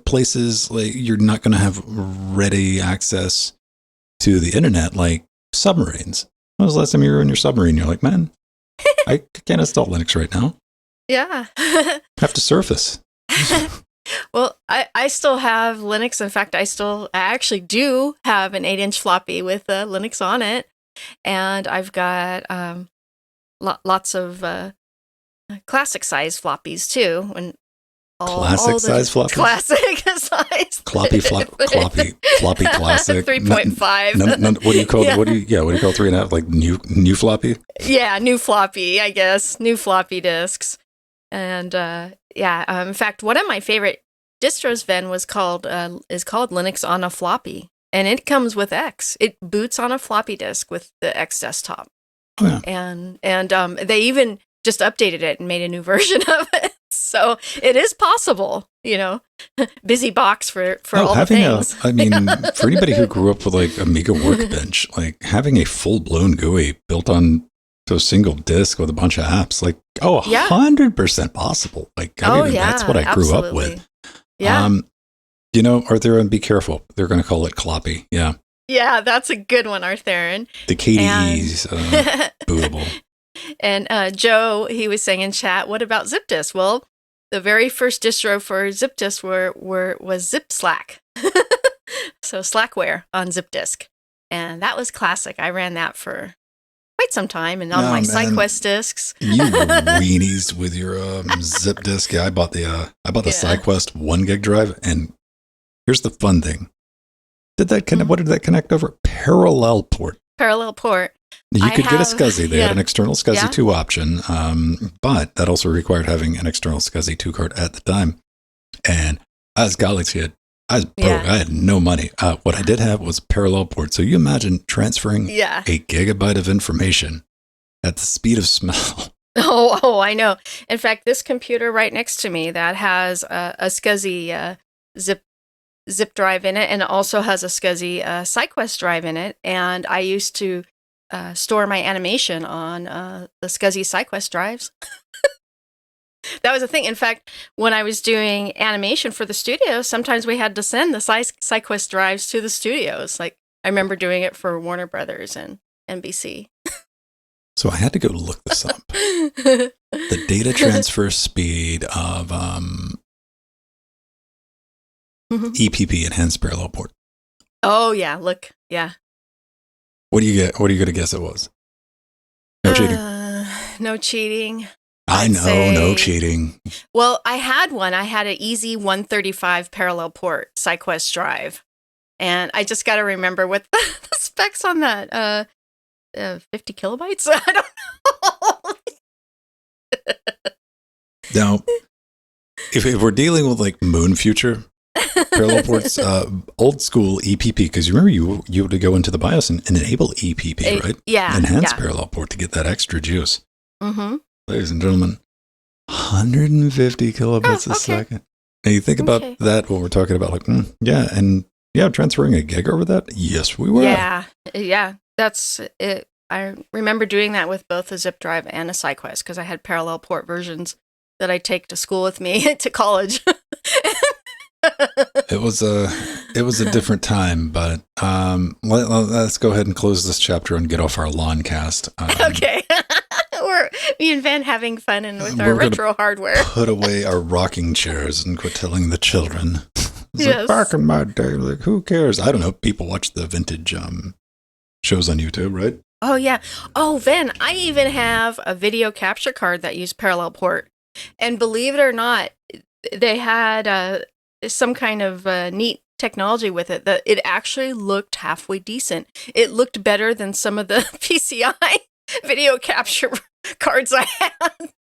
places like you're not going to have ready access to the internet, like submarines. When was the last time you were in your submarine? You're like, man, I can't install Linux right now. Yeah. Have to surface. Well, I still have Linux. In fact, I actually do have an 8-inch floppy with Linux on it. And I've got lots of classic size floppies too. And classic size floppies? Classic size. Floppy classic. 3.5. What do you call what do you call 3.5? Like new floppy? Yeah, new floppy, I guess. New floppy disks. And in fact, one of my favorite distros, Ven, is called Linux on a floppy, and it comes with X. It boots on a floppy disk with the X desktop. Oh, yeah. And they even just updated it and made a new version of it. So it is possible, busy box for all the things. For anybody who grew up with like Amiga Workbench, like having a full blown GUI built on to a single disk with a bunch of apps, like 100% possible. Like that's what I grew up with. Yeah. Arthur, and be careful. They're going to call it Cloppy. Yeah. Yeah, that's a good one, Arthur. The KDE's bootable. And Joe, he was saying in chat, what about zip disk? Well, the very first distro for zip disk was Zip Slack. So Slackware on zip disk. And that was classic. I ran that for quite some time, and on my SideQuest discs. You weenies with your zip disk. Yeah, I bought the SideQuest 1 gig drive, and here's the fun thing. What did that connect over? Parallel port. Parallel port. You could get a SCSI. They had an external SCSI 2 option, but that also required having an external SCSI 2 card at the time. And as Galaxy had, I was broke. I had no money. What I did have was parallel port. So you imagine transferring a gigabyte of information at the speed of smell. Oh, I know. In fact, this computer right next to me that has a SCSI zip drive in it, and it also has a SCSI SideQuest drive in it. And I used to store my animation on the SCSI SideQuest drives. That was a thing. In fact, when I was doing animation for the studio, sometimes we had to send the SideQuest drives to the studios. Like, I remember doing it for Warner Brothers and NBC. So I had to go look this up. The data transfer speed of EPP, Enhanced Parallel Port. Oh, yeah. Look. Yeah. What do you get? What are you going to guess it was? No cheating. No cheating. I know, no cheating. Well, I had one. I had an easy 135 parallel port SideQuest drive. And I just got to remember what the specs on that. 50 kilobytes? I don't know. Now, if we're dealing with like Moon Future parallel ports, old school EPP, because you remember you had to go into the BIOS and enable EPP, right? Yeah. Enhanced parallel port to get that extra juice. Mm-hmm. Ladies and gentlemen, 150 kilobytes a second. And you think about that when we're talking about like, transferring a gig over that? Yes, we were. Yeah, that's it. I remember doing that with both a zip drive and a SideQuest because I had parallel port versions that I take to school with me to college. It was a different time, but let's go ahead and close this chapter and get off our lawn cast. Okay. Me and Van having fun and with our retro hardware. Put away our rocking chairs and quit telling the children. Like back in my day, like who cares? I don't know. People watch the vintage shows on YouTube, right? Oh yeah. Oh, Van, I even have a video capture card that used parallel port, and believe it or not, they had some kind of neat technology with it that it actually looked halfway decent. It looked better than some of the PCI video capture cards I had.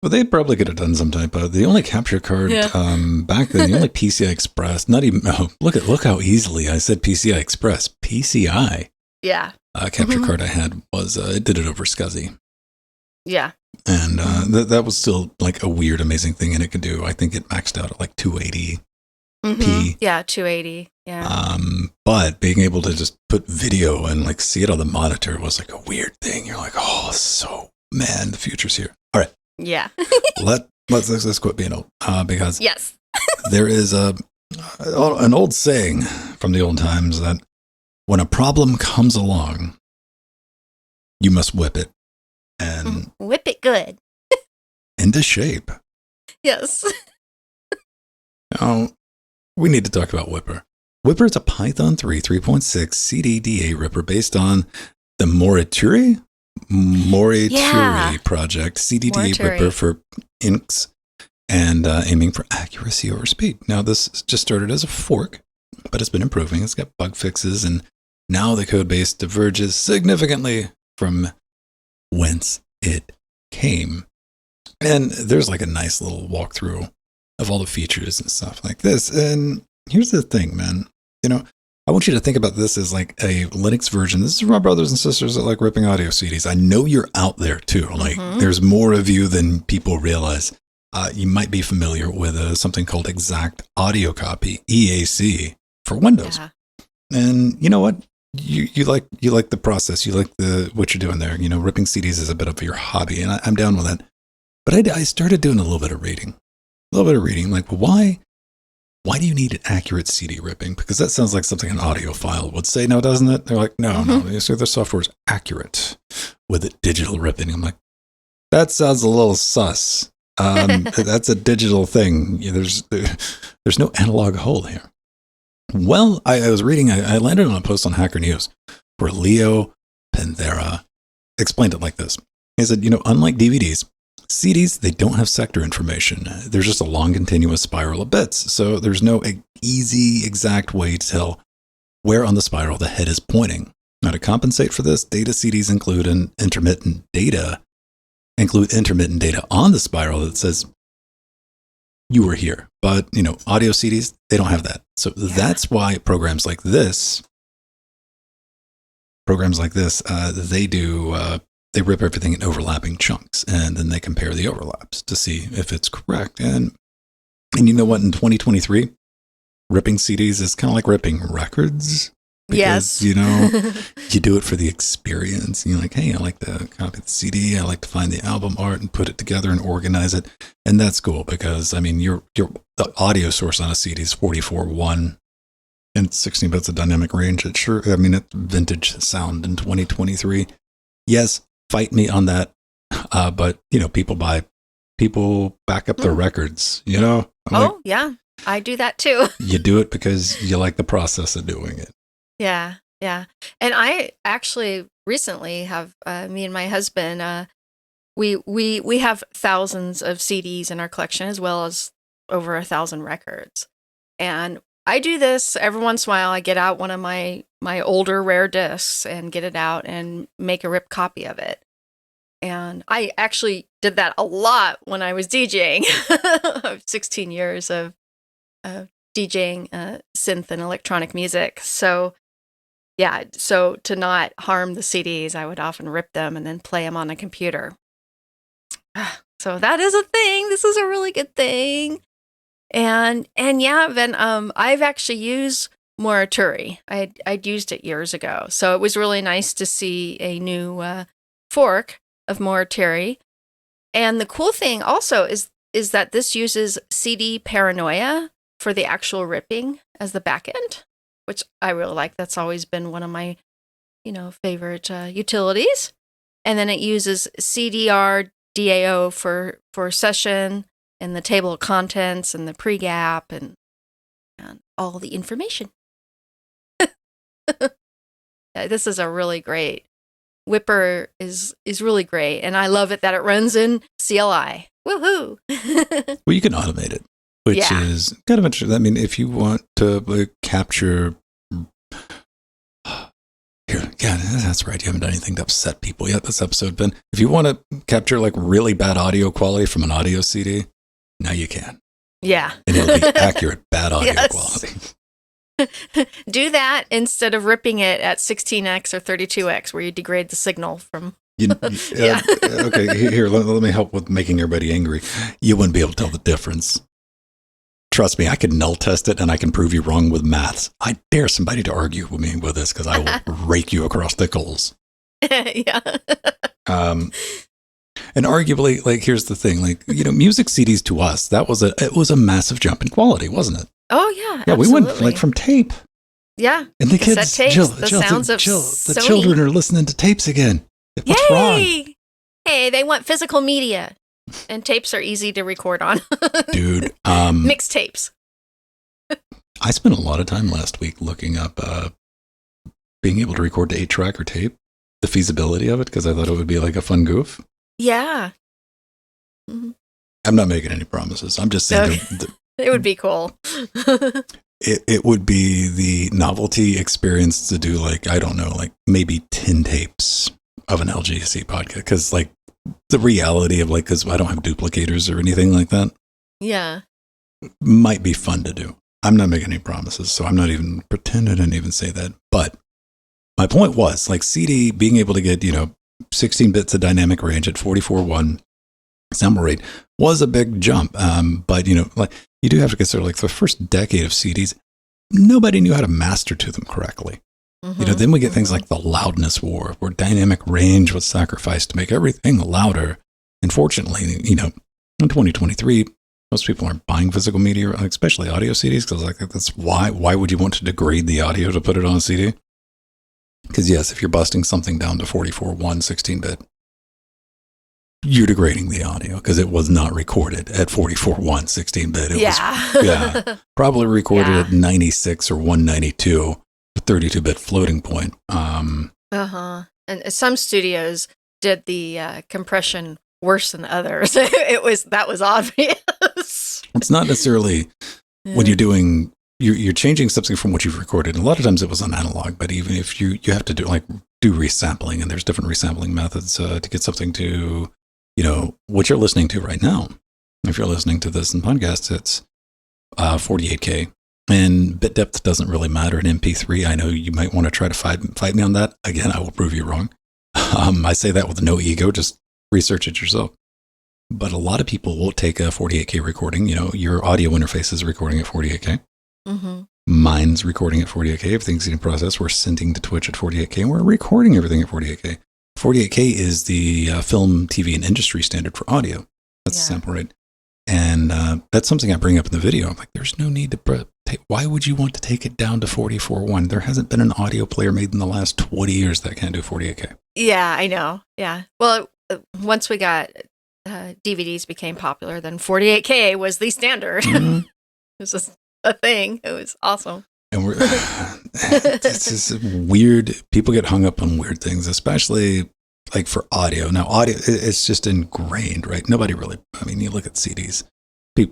Well, they probably could have done some type of the only capture card back then. The only PCI Express. Not even. Oh, look how easily I said PCI Express. PCI. Yeah. Capture card I had was it did it over SCSI. Yeah. And that was still like a weird, amazing thing, and it could do. I think it maxed out at like 280. Yeah, 280. Yeah. But being able to just put video and like see it on the monitor was like a weird thing. You're like, oh, so man, the future's here. All right. Yeah. Let's quit being old because yes. there is an old saying from the old times that when a problem comes along, you must whip it and whip it good into shape. Yes. We need to talk about Whipper. Whipper is a Python 3 3.6 CDDA Ripper based on the Morituri project, CDDA Ripper for inks and aiming for accuracy over speed. Now, this just started as a fork, but it's been improving. It's got bug fixes, and now the code base diverges significantly from whence it came. And there's like a nice little walkthrough of all the features and stuff like this. And here's the thing, man. I want you to think about this as like a Linux version. This is for my brothers and sisters that like ripping audio CDs. I know you're out there too. Like there's more of you than people realize. You might be familiar with something called Exact Audio Copy, EAC, for Windows. Yeah. And you know what? You like the process. You like what you're doing there. Ripping CDs is a bit of your hobby, and I'm down with that. But I started doing a little bit of reading. Like, why do you need an accurate CD ripping? Because that sounds like something an audiophile would say, no, doesn't it? They're like, no. So the software is accurate with it digital ripping. I'm like, that sounds a little sus. That's a digital thing. There's no analog hole here. Well, I was reading, I landed on a post on Hacker News where Leo Panthera explained it like this. He said, unlike DVDs, CDs, they don't have sector information. There's just a long continuous spiral of bits. So there's no easy, exact way to tell where on the spiral the head is pointing. Now, to compensate for this, data CDs include intermittent data on the spiral that says you were here. But, audio CDs, they don't have that. So that's why programs like this, they rip everything in overlapping chunks, and then they compare the overlaps to see if it's correct. And you know what? In 2023, ripping CDs is kind of like ripping records. Because, you do it for the experience. You're like, hey, I like to copy the CD. I like to find the album art and put it together and organize it. And that's cool because, your the audio source on a CD is 44.1 and 16 bits of dynamic range. It's vintage sound in 2023. Yes, fight me on that. But, people back up their records, Yeah, I do that too. You do it because you like the process of doing it. Yeah. And I actually recently have, me and my husband, we have thousands of CDs in our collection as well as over 1,000 records. And I do this every once in a while. I get out one of my older rare discs and get it out and make a rip copy of it. And I actually did that a lot when I was DJing. 16 years of DJing synth and electronic music. So to not harm the CDs, I would often rip them and then play them on a computer. So that is a thing. This is a really good thing. And then I've actually used Morituri. I'd used it years ago. So it was really nice to see a new fork of Morituri. And the cool thing also is that this uses CD Paranoia for the actual ripping as the backend, which I really like. That's always been one of my, favorite utilities. And then it uses CDR DAO for session and the table of contents and the pre-gap and all the information. This is a really great Whipper is really great, and I love it that it runs in CLI. Woohoo! Well, you can automate it, which is kind of interesting. If you want to capture that's right. You haven't done anything to upset people yet this episode, Ben. If you want to capture really bad audio quality from an audio CD, now you can. Yeah. And it'll be accurate bad audio quality. Do that instead of ripping it at 16x or 32x where you degrade the signal from... Okay, here, let me help with making everybody angry. You wouldn't be able to tell the difference. Trust me, I can null test it and I can prove you wrong with maths. I dare somebody to argue with me with this because I will rake you across the coals. Yeah. And arguably, like, here's the thing, like, music CDs to us, it was a massive jump in quality, wasn't it? Oh yeah. Yeah, absolutely. we went like from tape. Yeah. And the cassette kids, tapes, Jill, the Jill, sounds of the Sony. children are listening to tapes again. What's wrong? Hey, they want physical media, and tapes are easy to record on. Dude, mixed tapes. I spent a lot of time last week looking up being able to record to 8-track or tape, the feasibility of it, because I thought it would be like a fun goof. Yeah. Mm-hmm. I'm not making any promises. I'm just saying it would be cool. It would be the novelty experience to do, like, I don't know, like maybe 10 tapes of an LGC podcast. Because, like, the reality of, like, because I don't have duplicators or anything like that. Yeah. Might be fun to do. I'm not making any promises, so I'm not even pretending I didn't even say that. But my point was, like, CD being able to get, 16 bits of dynamic range at 44.1 sample rate was a big jump. But, like, you do have to consider, like, the first decade of CDs, nobody knew how to master to them correctly. Mm-hmm. Then we get things like the loudness war, where dynamic range was sacrificed to make everything louder. And fortunately, in 2023, most people aren't buying physical media, especially audio CDs, because, like, that's why would you want to degrade the audio to put it on a CD? Because, yes, if you're busting something down to 44.1 16-bit, you're degrading the audio because it was not recorded at 44.1 16-bit. It was probably recorded at 96 or 192, a 32-bit floating point. And some studios did the compression worse than others. That was obvious. It's not necessarily when you're doing, you're changing something from what you've recorded. And a lot of times it was on analog, but even if you have to do resampling, and there's different resampling methods to get something to, what you're listening to right now. If you're listening to this in podcasts, it's 48K. And bit depth doesn't really matter in MP3. I know you might want to try to fight me on that. Again, I will prove you wrong. I say that with no ego, just research it yourself. But a lot of people will take a 48K recording. Your audio interface is recording at 48K. Mm-hmm. Mine's recording at 48K. Everything's getting processed. We're sending to Twitch at 48K. And we're recording everything at 48K. 48K is the film, TV, and industry standard for audio. That's the sample rate. And that's something I bring up in the video. I'm like, there's no need to why would you want to take it down to 44.1? There hasn't been an audio player made in the last 20 years that can't do 48K. Yeah, I know. Yeah. Well, once we got DVDs became popular, then 48K was the standard. Mm-hmm. It was just a thing. It was awesome. And it's just weird. People get hung up on weird things, especially like for audio. Now, audio, it's just ingrained, right? Nobody really, you look at CDs.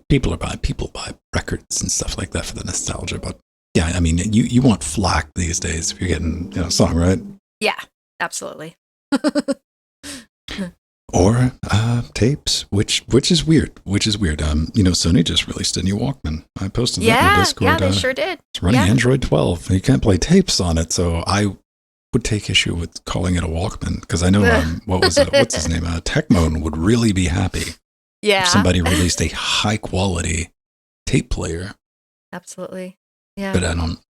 People buy records and stuff like that for the nostalgia. But yeah, you want FLAC these days if you're getting, a song, right? Yeah, absolutely. Or tapes, which is weird. Sony just released a new Walkman. I posted that in Discord. Yeah, they sure did. It's running Android 12. You can't play tapes on it, so I would take issue with calling it a Walkman, because I know what's his name? Techmoan would really be happy. Yeah. If somebody released a high quality tape player. Absolutely. Yeah. But I don't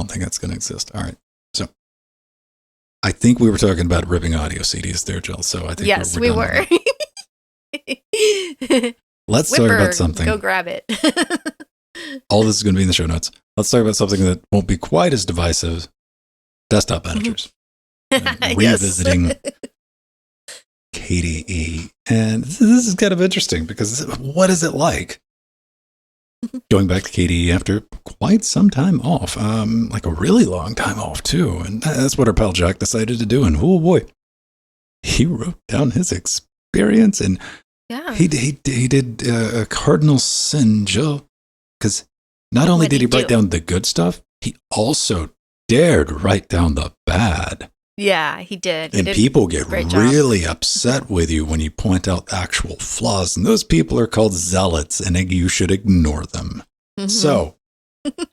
think that's going to exist. All right. So I think we were talking about ripping audio CDs there, Jill. So I think yes, we were. Let's talk about something. Go grab it. All this is going to be in the show notes. Let's talk about something that won't be quite as divisive. Desktop managers. Revisiting KDE. And this is kind of interesting, because what is it like going back to KDE after quite some time off? Like a really long time off, too. And that's what our pal Jack decided to do. And oh boy, he wrote down his experience, and he did a cardinal sin, Jill, because not only did he write down the good stuff, he also dared write down the bad. Yeah, he did. And people get really upset with you when you point out actual flaws. And those people are called zealots, and you should ignore them. Mm-hmm. So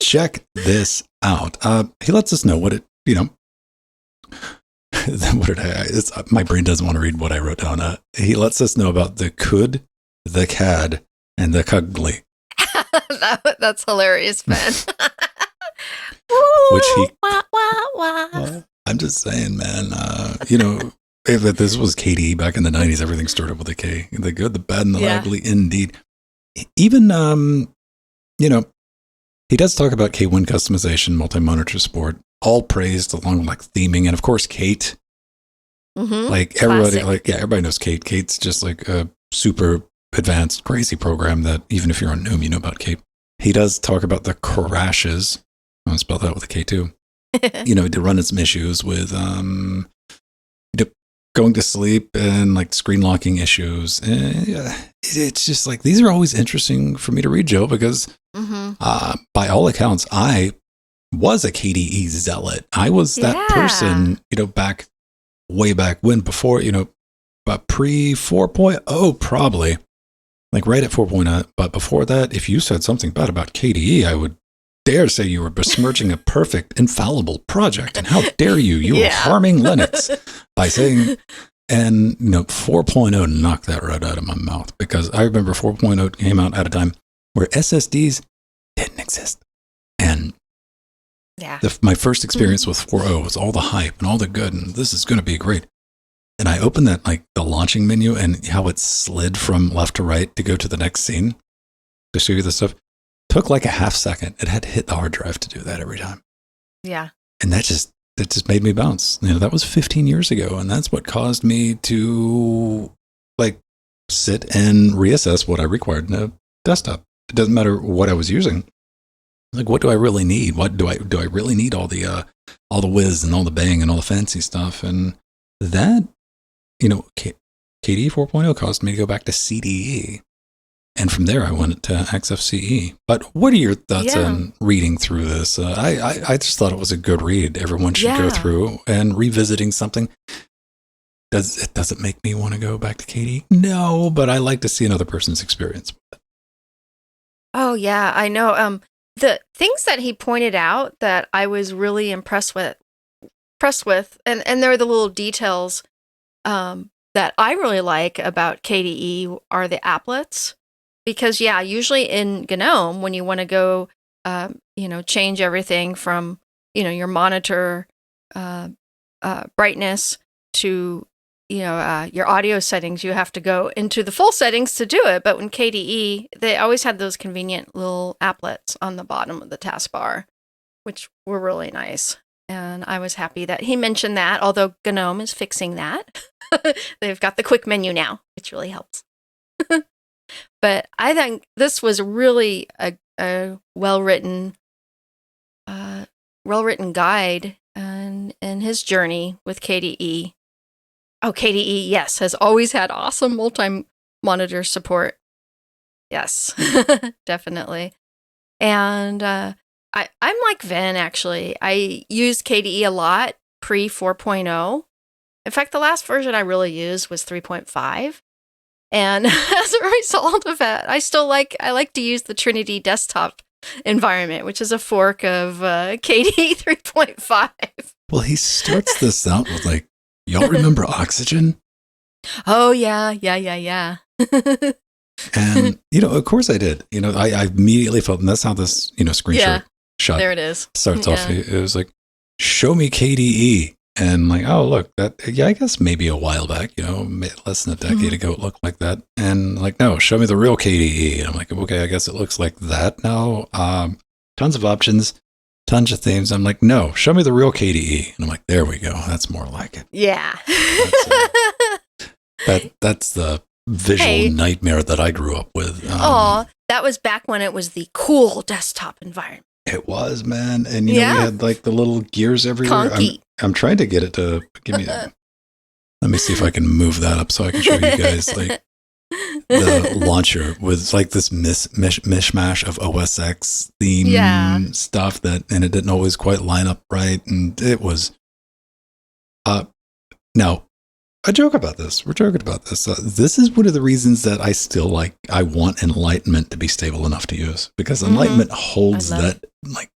check this out. He lets us know what it, my brain doesn't want to read what I wrote down. He lets us know about the could, the cad, and the cuggly. That's hilarious, Ben. Which he... I'm just saying, man, If this was KDE back in the 90s, everything started with a K. The good, the bad, and the ugly, indeed. Even, he does talk about K1 customization, multi-monitor support, all praised along with like theming, and of course, Kate. Mm-hmm. Like everybody, everybody knows Kate. Kate's just like a super advanced, crazy program that even if you're on Noom, you know about Kate. He does talk about the crashes. I'm going to spell that with a K too. To run into some issues with going to sleep and like screen locking issues. It's just like, these are always interesting for me to read, Joe, because by all accounts, I was a KDE zealot. I was that person, way back when, before, but pre 4.0, probably like right at 4.0. But before that, if you said something bad about KDE, I would dare say you were besmirching a perfect, infallible project. And how dare you? You were harming Linux by saying, and 4.0 knocked that right out of my mouth, because I remember 4.0 came out at a time where SSDs didn't exist. And my first experience with 4.0 was all the hype and all the good, and this is going to be great. And I opened that, like the launching menu, and how it slid from left to right to go to the next scene to show you the stuff. Took like a half second. It had to hit the hard drive to do that every time. Yeah. And that just made me bounce. That was 15 years ago. And that's what caused me to like sit and reassess what I required in a desktop. It doesn't matter what I was using. Like, what do I really need? What do I really need? All the whiz and all the bang and all the fancy stuff. And that, KDE 4.0 caused me to go back to CDE. And from there, I went to XFCE. But what are your thoughts on reading through this? I just thought it was a good read. Everyone should go through, and revisiting something. Does it make me want to go back to KDE? No, but I like to see another person's experience. Oh, yeah, I know. The things that he pointed out that I was really impressed with, and there are the little details that I really like about KDE are the applets. Because, usually in GNOME, when you want to go, change everything from, your monitor brightness to, your audio settings, you have to go into the full settings to do it. But when KDE, they always had those convenient little applets on the bottom of the taskbar, which were really nice. And I was happy that he mentioned that, although GNOME is fixing that. They've got the quick menu now, which really helps. But I think this was really a well-written guide and his journey with KDE. Oh, KDE, yes, has always had awesome multi-monitor support. Yes, definitely. And I'm like Vin, actually. I used KDE a lot pre 4.0. In fact, the last version I really used was 3.5. And as a result of that, I like to use the Trinity desktop environment, which is a fork of KDE 3.5. Well, he starts this out with like, y'all remember Oxygen? Oh, yeah. And, of course I did. I immediately felt, and that's how this, screenshot shot there it is. Starts off. It was like, show me KDE. And like, oh, look, that, I guess maybe a while back, less than a decade ago, it looked like that. And like, no, show me the real KDE. And I'm like, okay, I guess it looks like that now. Tons of options, tons of themes. I'm like, no, show me the real KDE. And I'm like, there we go. That's more like it. Yeah. That's the visual nightmare that I grew up with. That was back when it was the cool desktop environment. It was, man. And, we had like the little gears everywhere. I'm trying to get it to give me let me see if I can move that up so I can show you guys like the launcher with like this mishmash of OS X theme stuff and it didn't always quite line up right. And it was, now I joke about this. We're joking about this. This is one of the reasons that I want Enlightenment to be stable enough to use, because Enlightenment holds that like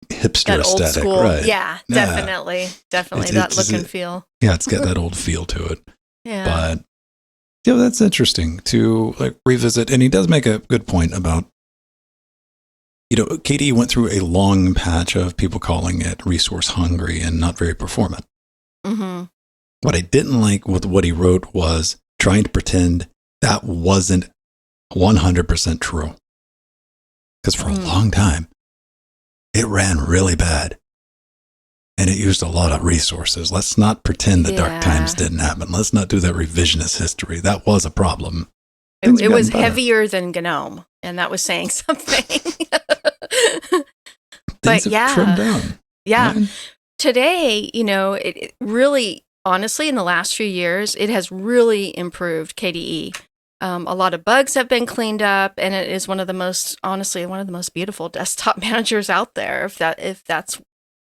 hipster that aesthetic, old school. right? Yeah, definitely. Definitely that look and feel. Yeah, it's got that old feel to it. Yeah. But that's interesting to like revisit. And he does make a good point about, KDE went through a long patch of people calling it resource hungry and not very performant. Mm-hmm. What I didn't like with what he wrote was trying to pretend that wasn't 100% true. Because for a long time, it ran really bad. And it used a lot of resources. Let's not pretend that dark times didn't happen. Let's not do that revisionist history. That was a problem. It was heavier than GNOME, and that was saying something. Things have trimmed down. Yeah. Right? Today, it really, honestly, in the last few years, it has really improved KDE. A lot of bugs have been cleaned up, and it is one of the most beautiful desktop managers out there. If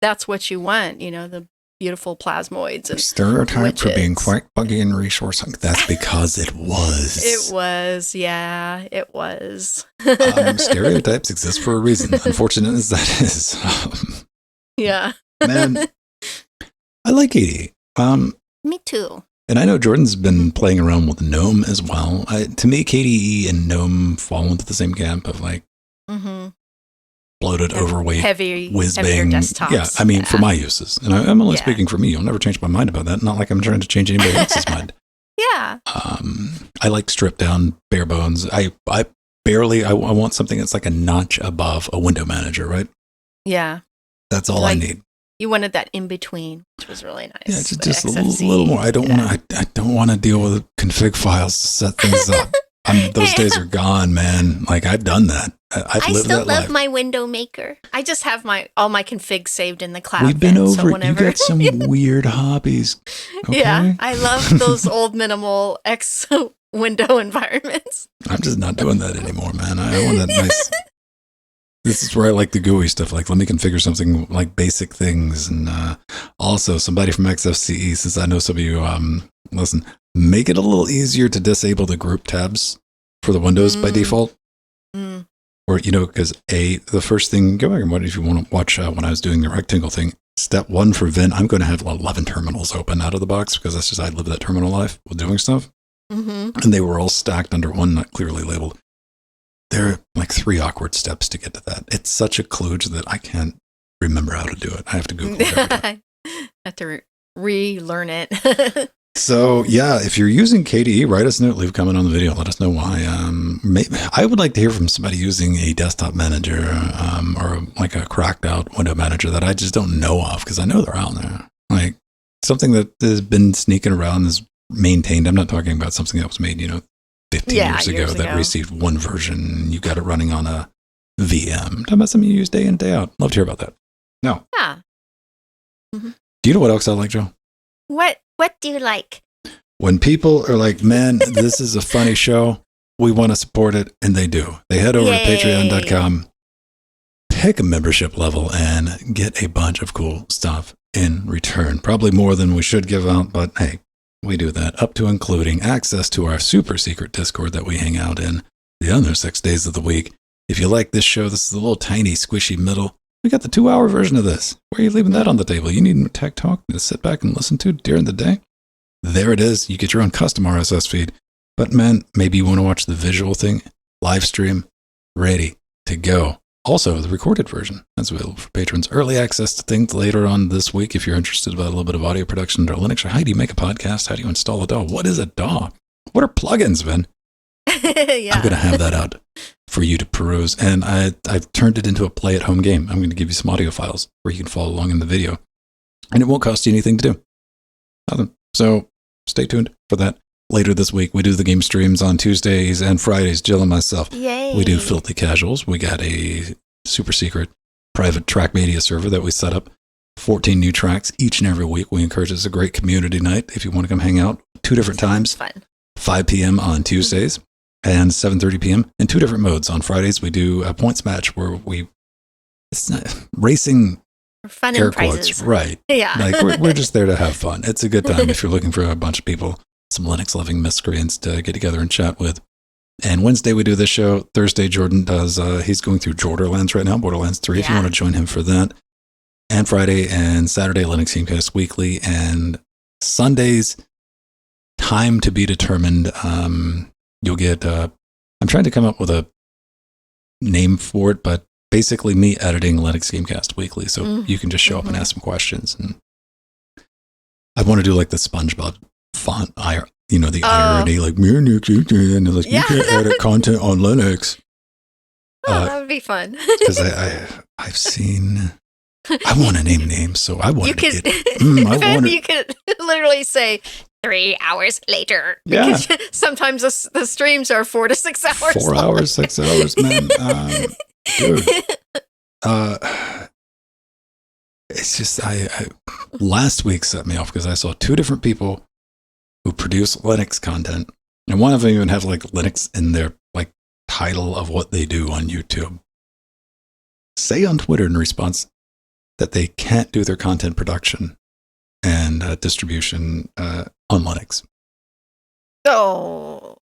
that's what you want, the beautiful plasmoids and stereotype for being quite buggy and resource. That's because it was. It was, yeah, it was. Stereotypes exist for a reason. Unfortunate as that is. Yeah. Man, I like KDE. Me too. And I know Jordan's been playing around with GNOME as well. To me, KDE and GNOME fall into the same camp of like bloated, overweight, heavier whiz-bang. desktops. Yeah, I mean, for my uses. And I'm only speaking for me. I'll never change my mind about that. Not like I'm trying to change anybody else's mind. Yeah. I like stripped down, bare bones. I want something that's like a notch above a window manager, right? Yeah. That's all I need. You wanted that in between, which was really nice. Yeah, just a little more. I don't want to deal with config files to set things up. Those days are gone, man. Like I've done that. I still love my window maker. I just have all my configs saved in the cloud. We've been over it. You got some weird hobbies. Okay? Yeah, I love those old minimal X window environments. I'm just not doing that anymore, man. I want that nice. This is where I like the GUI stuff. Like, let me configure something like basic things. And also, somebody from XFCE, since I know some of you listen, make it a little easier to disable the group tabs for the Windows by default. Or, because the first thing, go back and watch if you want to watch when I was doing the rectangle thing. Step 1 for Vin, I'm going to have 11 terminals open out of the box because that's just, I live that terminal life with doing stuff. And they were all stacked under one, not clearly labeled. There are like 3 awkward steps to get to that. It's such a kludge that I can't remember how to do it. I have to Google it every time. I have to relearn it. So, yeah, if you're using KDE, write us a note, leave a comment on the video. Let us know why. I would like to hear from somebody using a desktop manager or like a cracked out window manager that I just don't know of because I know they're out there. Like something that has been sneaking around is maintained. I'm not talking about something that was made, 15 years ago that received one version and you got it running on a VM. I'm talking about something you use day in, day out. Love to hear about that. No. Yeah. Do you know what else I like, Joe? What do you like? When people are like, man, this is a funny show. We want to support it. And they do. They head over to patreon.com, pick a membership level and get a bunch of cool stuff in return. Probably more than we should give out, but hey, we do that, up to including access to our super secret Discord that we hang out in the other 6 days of the week. If you like this show, this is a little tiny squishy middle. We got the 2-hour version of this. Where are you leaving that on the table? You need tech talk to sit back and listen to during the day? There it is. You get your own custom RSS feed. But man, maybe you want to watch the visual thing, live stream, ready to go. Also, the recorded version, that's available for patrons. Early access to things later on this week if you're interested about a little bit of audio production under Linux. How do you make a podcast? How do you install a DAW? What is a DAW? What are plugins, Vin? Yeah. I'm going to have that out for you to peruse. And I've turned it into a play-at-home game. I'm going to give you some audio files where you can follow along in the video. And it won't cost you anything to do. Nothing. So stay tuned for that. Later this week, we do the game streams on Tuesdays and Fridays, Jill and myself. Yay. We do Filthy Casuals. We got a super secret private track media server that we set up. 14 new tracks each and every week. We encourage it's a great community night. If you want to come hang out, 2 different times. Fun. 5 p.m. on Tuesdays and 7:30 p.m. in 2 different modes. On Fridays, we do a points match where it's not racing. Fun air and prizes. quotes, right? Yeah. Like we're just there to have fun. It's a good time if you're looking for a bunch of people, some Linux-loving miscreants to get together and chat with. And Wednesday we do this show. Thursday Jordan does. He's going through Borderlands right now, Borderlands 3. If you want to join him for that. And Friday and Saturday Linux Gamecast Weekly, and Sundays time to be determined. You'll get. I'm trying to come up with a name for it, but basically me editing Linux Gamecast Weekly, so you can just show up and ask some questions. And I want to do like the SpongeBob font, the irony, like, and like, you can't edit content on Linux. That would be fun. Because I've seen, I want to name names, so I want to get, you could literally say 3 hours later. Yeah. Because sometimes the streams are 4 to 6 hours. 4 hours, 6 hours, man. Dude. It's just, last week set me off because I saw 2 different people who produce Linux content. And one of them even have like Linux in their like title of what they do on YouTube. Say on Twitter in response that they can't do their content production and distribution on Linux. Oh.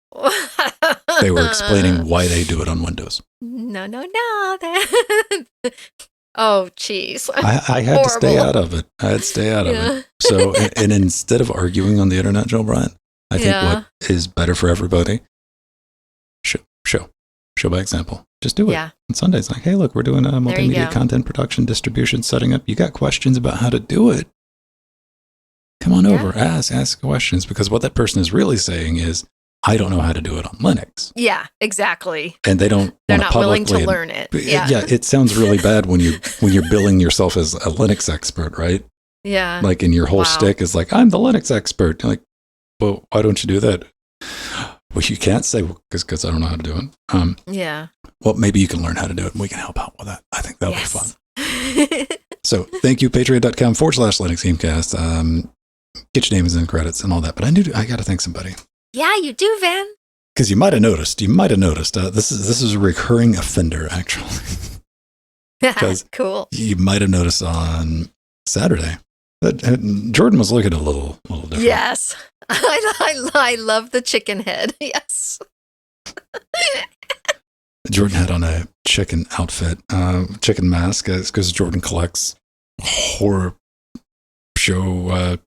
They were explaining why they do it on Windows. No. Oh, jeez. I had to stay out of it. It. So, and instead of arguing on the internet, Joe Brian, I think what is better for everybody, show by example. Just do it. On Sundays, like, hey, look, we're doing a multimedia content production, distribution, setting up. You got questions about how to do it? Come on over, ask questions, because what that person is really saying is, I don't know how to do it on Linux. Yeah, exactly. And they're not willing to learn it. Yeah, it sounds really bad when you're billing yourself as a Linux expert, right? Yeah. Like, and your whole shtick is like, I'm the Linux expert. You're like, well, why don't you do that? Well, you can't say, because I don't know how to do it. Well, maybe you can learn how to do it, and we can help out with that. I think that'll be fun. So, thank you, patreon.com/Linux Gamecast. Get your names in credits and all that. But I got to thank somebody. Yeah, you do, Van. Because you might have noticed. This is a recurring offender, actually. Cool. You might have noticed on Saturday that Jordan was looking a little different. Yes, I love the chicken head. Yes. Jordan had on a chicken outfit, chicken mask, because Jordan collects horror show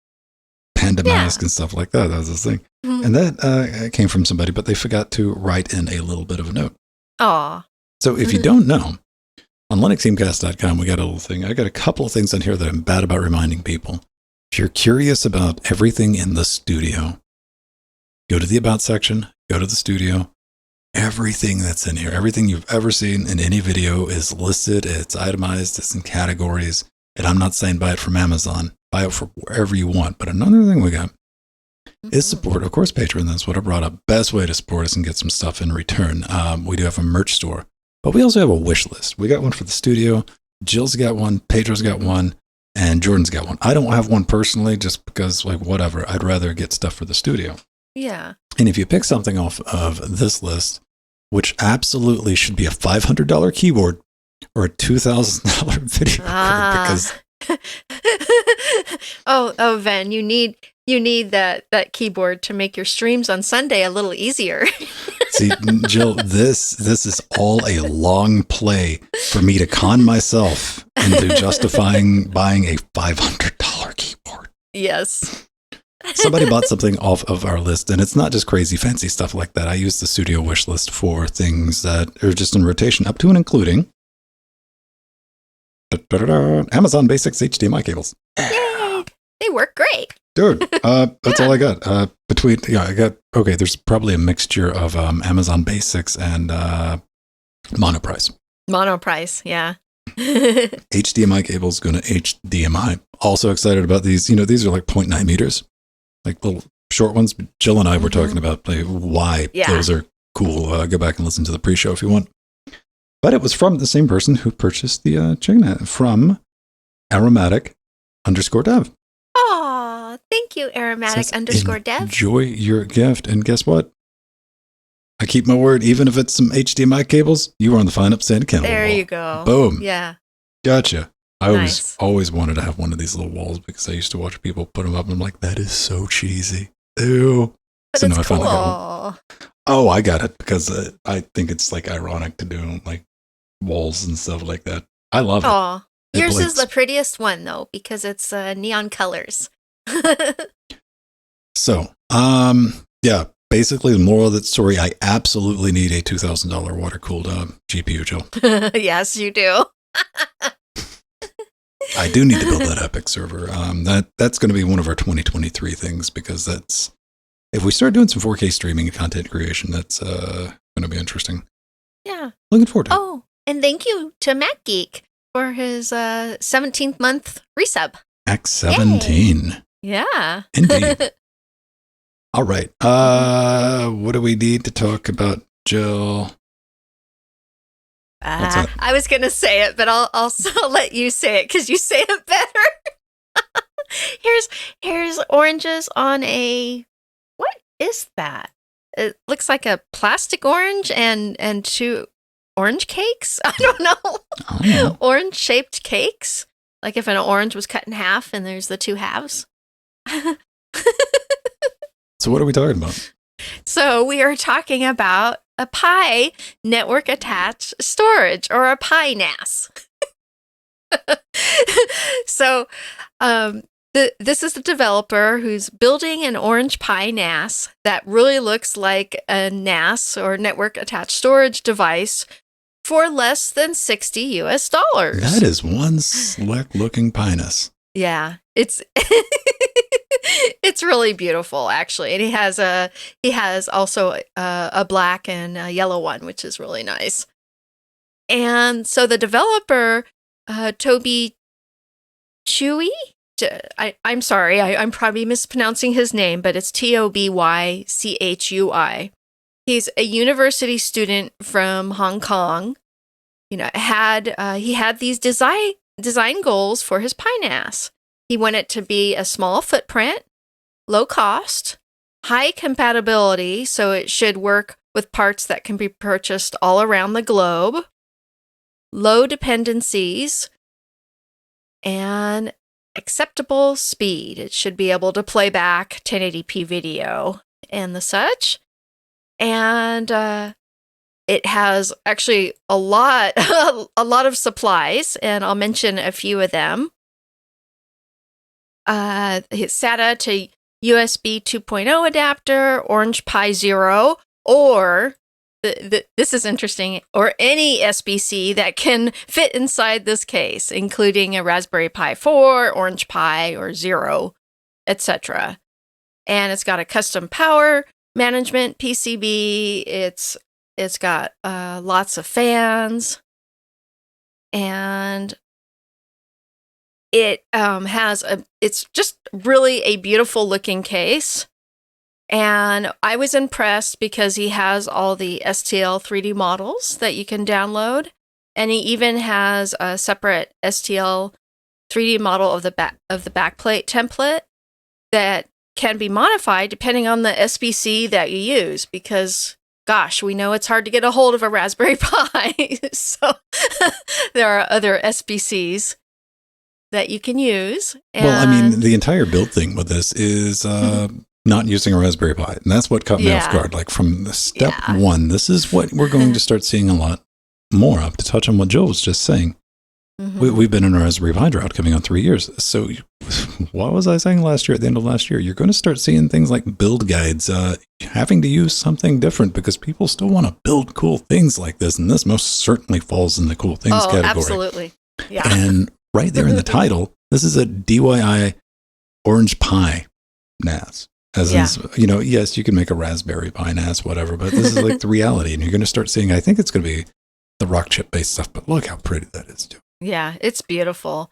panda mask and stuff like that. That was his thing. Mm-hmm. And that came from somebody, but they forgot to write in a little bit of a note. Aw. So if you don't know, on LinuxGamecast.com, we got a little thing. I got a couple of things on here that I'm bad about reminding people. If you're curious about everything in the studio, go to the About section, go to the studio. Everything that's in here, everything you've ever seen in any video is listed. It's itemized. It's in categories. And I'm not saying buy it from Amazon. Buy it from wherever you want. But another thing we got is support. Of course, Patreon. That's what I brought up. Best way to support us and get some stuff in return. We do have a merch store. But we also have a wish list. We got one for the studio. Jill's got one. Pedro's got one. And Jordan's got one. I don't have one personally just because, like, whatever. I'd rather get stuff for the studio. Yeah. And if you pick something off of this list, which absolutely should be a $500 keyboard or a $2,000 video recorder, because oh, Ven, you need that keyboard to make your streams on Sunday a little easier. See, Jill, this is all a long play for me to con myself into justifying buying a $500 keyboard. Yes. Somebody bought something off of our list, and it's not just crazy fancy stuff like that. I use the studio wish list for things that are just in rotation, up to and including Amazon Basics HDMI cables. Yay! They work great. Dude, that's all I got. There's probably a mixture of Amazon Basics and Monoprice. Monoprice, yeah. HDMI cables going to HDMI. Also excited about these. You know, these are like 0.9 meters, like little short ones. Jill and I were talking about why those are cool. Go back and listen to the pre-show if you want. But it was from the same person who purchased the chicken head, from aromatic_dev. Aw, thank you, aromatic_dev. Enjoy your gift. And guess what? I keep my word. Even if it's some HDMI cables, you are on the Fine Upstand account. There you go. Boom. Yeah. Gotcha. I always wanted to have one of these little walls because I used to watch people put them up and I'm like, that is so cheesy. Ew. But so it's now cool. I finally got one. Oh, I got it because I think it's like ironic to do like walls and stuff like that. I love it. Oh, yours blinks. is the prettiest one though because it's neon colors. So, yeah, basically the moral of that story, I absolutely need a $2,000 water-cooled GPU, Jill. Yes, you do. I do need to build that Epic server. That's going to be one of our 2023 things, because that's, if we start doing some 4K streaming and content creation, that's going to be interesting. Yeah. Looking forward to it. Oh, and thank you to Mac Geek for his 17th month resub. X17. Yeah. Indeed. All right. What do we need to talk about, Jill? I was going to say it, but I'll also let you say it because you say it better. Here's oranges on a, what is that? It looks like a plastic orange and two orange cakes. I don't know. Oh. Orange shaped cakes. Like if an orange was cut in half and there's the two halves. So what are we talking about? So we are talking about a Pi network attached storage, or a Pi NAS. So this is the developer who's building an orange Pi NAS that really looks like a NAS, or network attached storage device, for less than $60 US. That is one slick looking Pinus. Yeah, it's it's really beautiful, actually. And he has also a black and a yellow one, which is really nice. And so the developer, Toby Chui, I'm sorry, I'm probably mispronouncing his name, but it's Tobychui. He's a university student from Hong Kong. You know, he had these design goals for his Pi NAS. He wanted it to be a small footprint, low cost, high compatibility, so it should work with parts that can be purchased all around the globe, low dependencies, and acceptable speed. It should be able to play back 1080p video and the such. And it has actually a lot of supplies, and I'll mention a few of them. SATA to USB 2.0 adapter, Orange Pi Zero, or this is interesting, or any SBC that can fit inside this case, including a Raspberry Pi 4, Orange Pi, or Zero, etc. And it's got a custom power management PCB. It's got lots of fans, and it it's just really a beautiful looking case. And I was impressed because he has all the STL 3D models that you can download, and he even has a separate STL 3D model of the backplate template that can be modified depending on the SBC that you use, because gosh, we know it's hard to get a hold of a Raspberry Pi. So there are other SBCs that you can use. Well, I mean, the entire build thing with this is not using a Raspberry Pi. And that's what caught me off guard. Like from the step one, this is what we're going to start seeing a lot more of. To touch on what Jill was just saying, we've been in a Raspberry Pi drought coming on 3 years. So what was I saying last year, at the end of last year? You're going to start seeing things like build guides, having to use something different because people still want to build cool things like this. And this most certainly falls in the cool things category. Absolutely. Yeah. And right there in the title, this is a DIY Orange Pi NAS. As in, you know, yes, you can make a Raspberry Pi NAS, whatever, but this is like the reality. And you're going to start seeing, I think it's going to be the rock chip based stuff, but look how pretty that is too. Yeah, it's beautiful.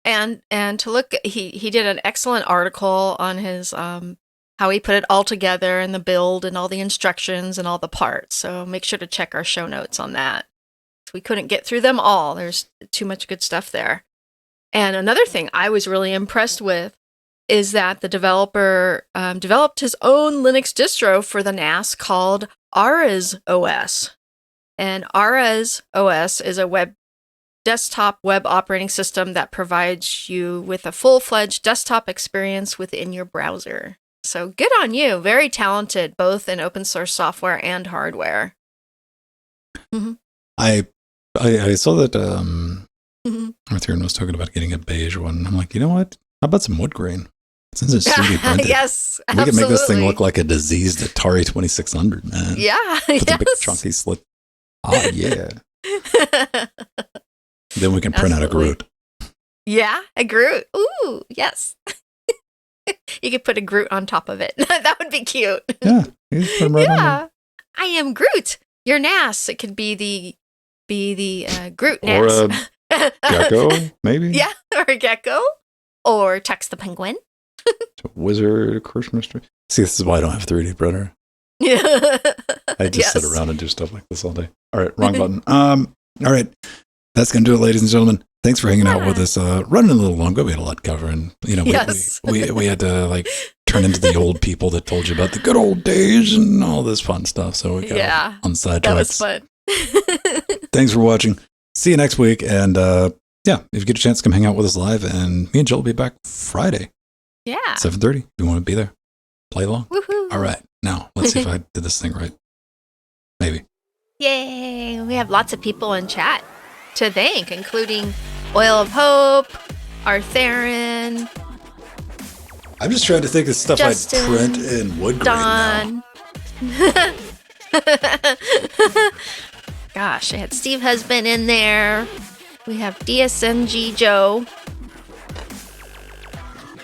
And to look, he did an excellent article on his, how he put it all together and the build and all the instructions and all the parts. So make sure to check our show notes on that. We couldn't get through them all. There's too much good stuff there. And another thing I was really impressed with is that the developer developed his own Linux distro for the NAS called Aras OS. And Aras OS is a desktop web operating system that provides you with a full-fledged desktop experience within your browser. So good on you. Very talented, both in open source software and hardware. Mm-hmm. I saw that Arthurian was talking about getting a beige one. I'm like, you know what? How about some wood grain? Since it's 3D printed, yes, we can make this thing look like a diseased Atari 2600, man. Yeah, with a big chunky slit. Oh yeah. Then we can print out a Groot. Yeah, a Groot. Ooh, yes. You could put a Groot on top of it. That would be cute. Yeah, you just put 'em right on there. Yeah, I am Groot. You're Nas. It could be the Groot Or Nas. a gecko, maybe. Yeah, or a gecko, or Tex the Penguin. Wizard, Christmas tree. See, this is why I don't have a 3D printer. Yeah, I just sit around and do stuff like this all day. All right, wrong button. All right, that's gonna do it, ladies and gentlemen. Thanks for hanging out with us. Running a little long, but we had a lot to cover, and we had to like turn into the old people that told you about the good old days and all this fun stuff. So we got on side tracks. That was fun. Thanks for watching. See you next week, and if you get a chance, come hang out with us live, and me and Jill will be back Friday. Yeah, 7:30. If you want to be there, play along. Woohoo! All right, now let's see if I did this thing right. Maybe. Yay! We have lots of people in chat to thank, including Oil of Hope, Artherin, I'm just trying to think of stuff Justin, I'd print in wood grain now. Don. Gosh, I had Steve Husband in there. We have DSNG Joe.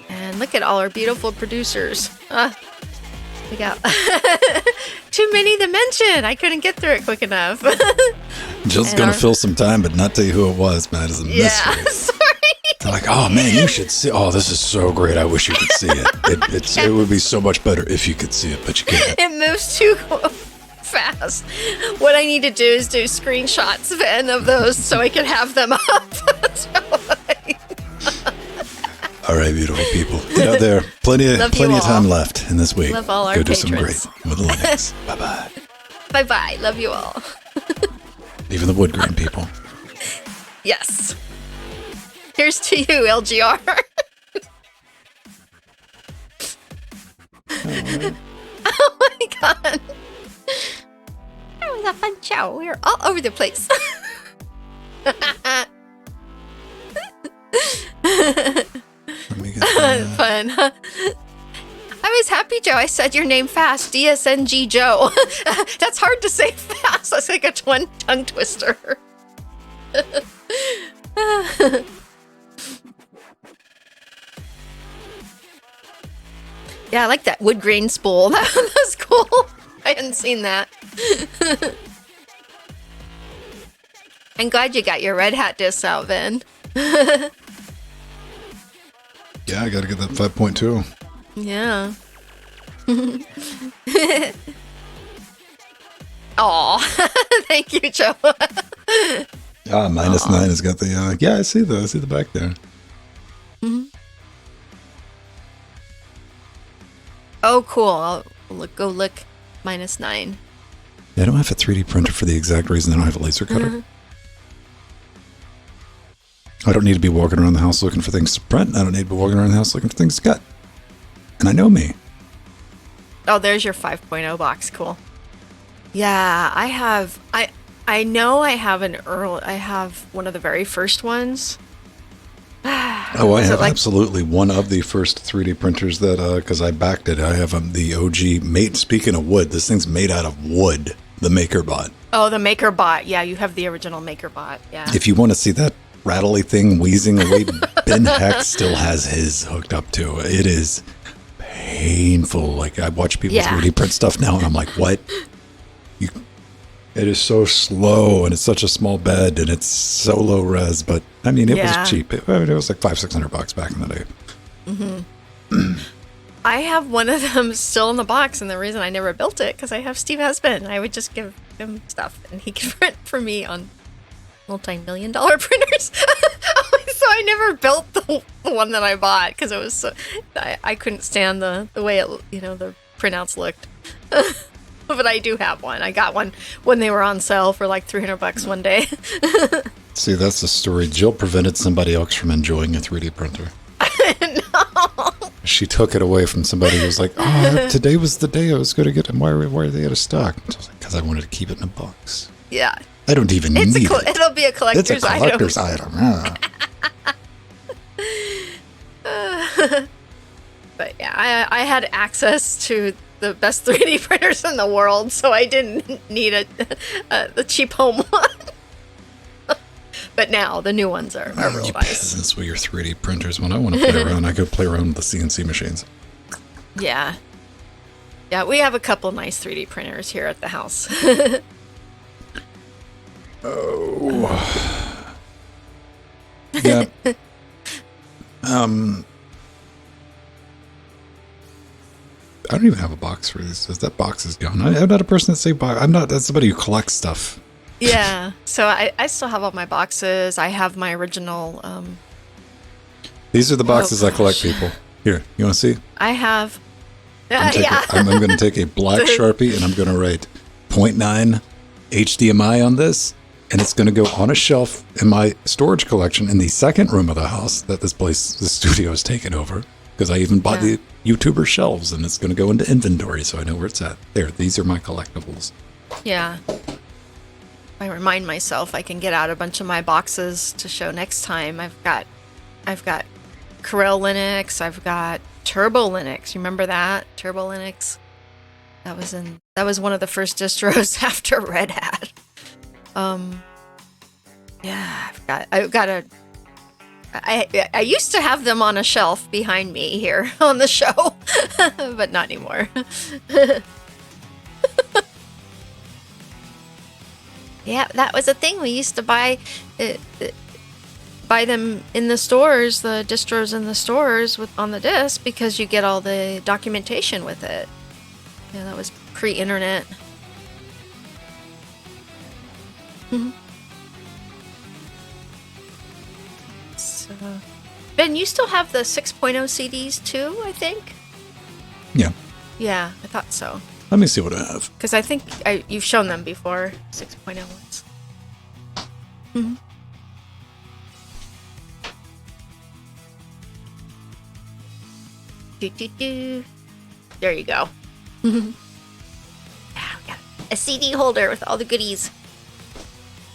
And look at all our beautiful producers. We got too many to mention. I couldn't get through it quick enough. Jill's going to fill some time, but not tell you who it was, man. It's a mystery. Yeah, sorry. They're like, oh, man, you should see. Oh, this is so great. I wish you could see it. It would be so much better if you could see it, but you can't. It moves too fast. What I need to do is do screenshots, Vin, of those so I can have them up. All right, beautiful people. Get out there. Plenty of time left in this week. Love all our Go do patrons. some great with Linux. Bye-bye. Bye-bye. Love you all. Even the wood grain people. Yes. Here's to you, LGR. Oh my god. That was a fun show. We were all over the place. Let me get that. Fun. I was happy, Joe. I said your name fast. DSNG Joe. That's hard to say fast. That's like a tongue twister. Yeah, I like that wood grain spool. That was cool. I hadn't seen that. I'm glad you got your Red Hat discs out, Vin. Yeah, I got to get that 5.2. Yeah. Aw. Thank you, Joe. -9 has got the, yeah, I see the back there. Mm-hmm. Oh, cool. I'll go look. -9. Yeah, I don't have a 3D printer for the exact reason I don't have a laser cutter. I don't need to be walking around the house looking for things to print. I don't need to be walking around the house looking for things to cut. And I know me. Oh, there's your 5.0 box. Cool. Yeah, I have. I know I have I have one of the very first ones. Oh, I have absolutely one of the first 3D printers that, because I backed it. I have the OG made. Speaking of wood, this thing's made out of wood. The MakerBot. Oh, the MakerBot. Yeah, you have the original MakerBot. Yeah. If you want to see that rattly thing wheezing away, Ben Heck still has his hooked up to. It is painful. Like, I watch people 3D print stuff now, and I'm like, what? It is so slow, and it's such a small bed, and it's so low res. But I mean, it was cheap. It was like $500-600 back in the day. Mm-hmm. I have one of them still in the box, and the reason I never built it because I have Steve Husband. I would just give him stuff, and he could print for me on multi-million-dollar printers. So I never built the one that I bought because it was so I couldn't stand the way it the printouts looked. But I do have one. I got one when they were on sale for like $300 one day. See, that's the story. Jill prevented somebody else from enjoying a 3D printer. No. She took it away from somebody who was like, oh, today was the day I was going to get them. Why are they out of stock? I was like, because I wanted to keep it in a box. Yeah. I don't even need it. It'll be a collector's item. It's a collector's item. But yeah, I had access to the best 3D printers in the world, so I didn't need the cheap home one. But now the new ones are real You nice. peasants with your 3D printers. When I want to play around, I go play around with the CNC machines. Yeah. Yeah, we have a couple nice 3D printers here at the house. Oh. Yeah. I don't even have a box for these. That box is gone. I'm not a person that say box. I'm not. That's somebody who collects stuff. Yeah. So I still have all my boxes. I have my original. These are the boxes I collect, gosh. people. Here, you want to see? I have. I'm going to take a black Sharpie and I'm going to write 0.9 HDMI on this, and it's going to go on a shelf in my storage collection in the second room of the house that the studio is taken over, because I even bought the YouTuber shelves, and it's going to go into inventory so I know where it's at. There, these are my collectibles. Yeah. I remind myself I can get out a bunch of my boxes to show next time. I've got Corel Linux. I've got Turbo Linux. You remember that? Turbo Linux. That was one of the first distros after Red Hat. Yeah, I used to have them on a shelf behind me here on the show, but not anymore. Yeah, that was a thing. We used to buy them in the stores, the distros in the stores on the disc, because you get all the documentation with it. Yeah, that was pre-internet. So, Ben, you still have the 6.0 CDs too, I think? Yeah. Yeah, I thought so. Let me see what I have. Because I think you've shown them before, 6.0 ones. Mm-hmm. There you go. Yeah, we got a CD holder with all the goodies.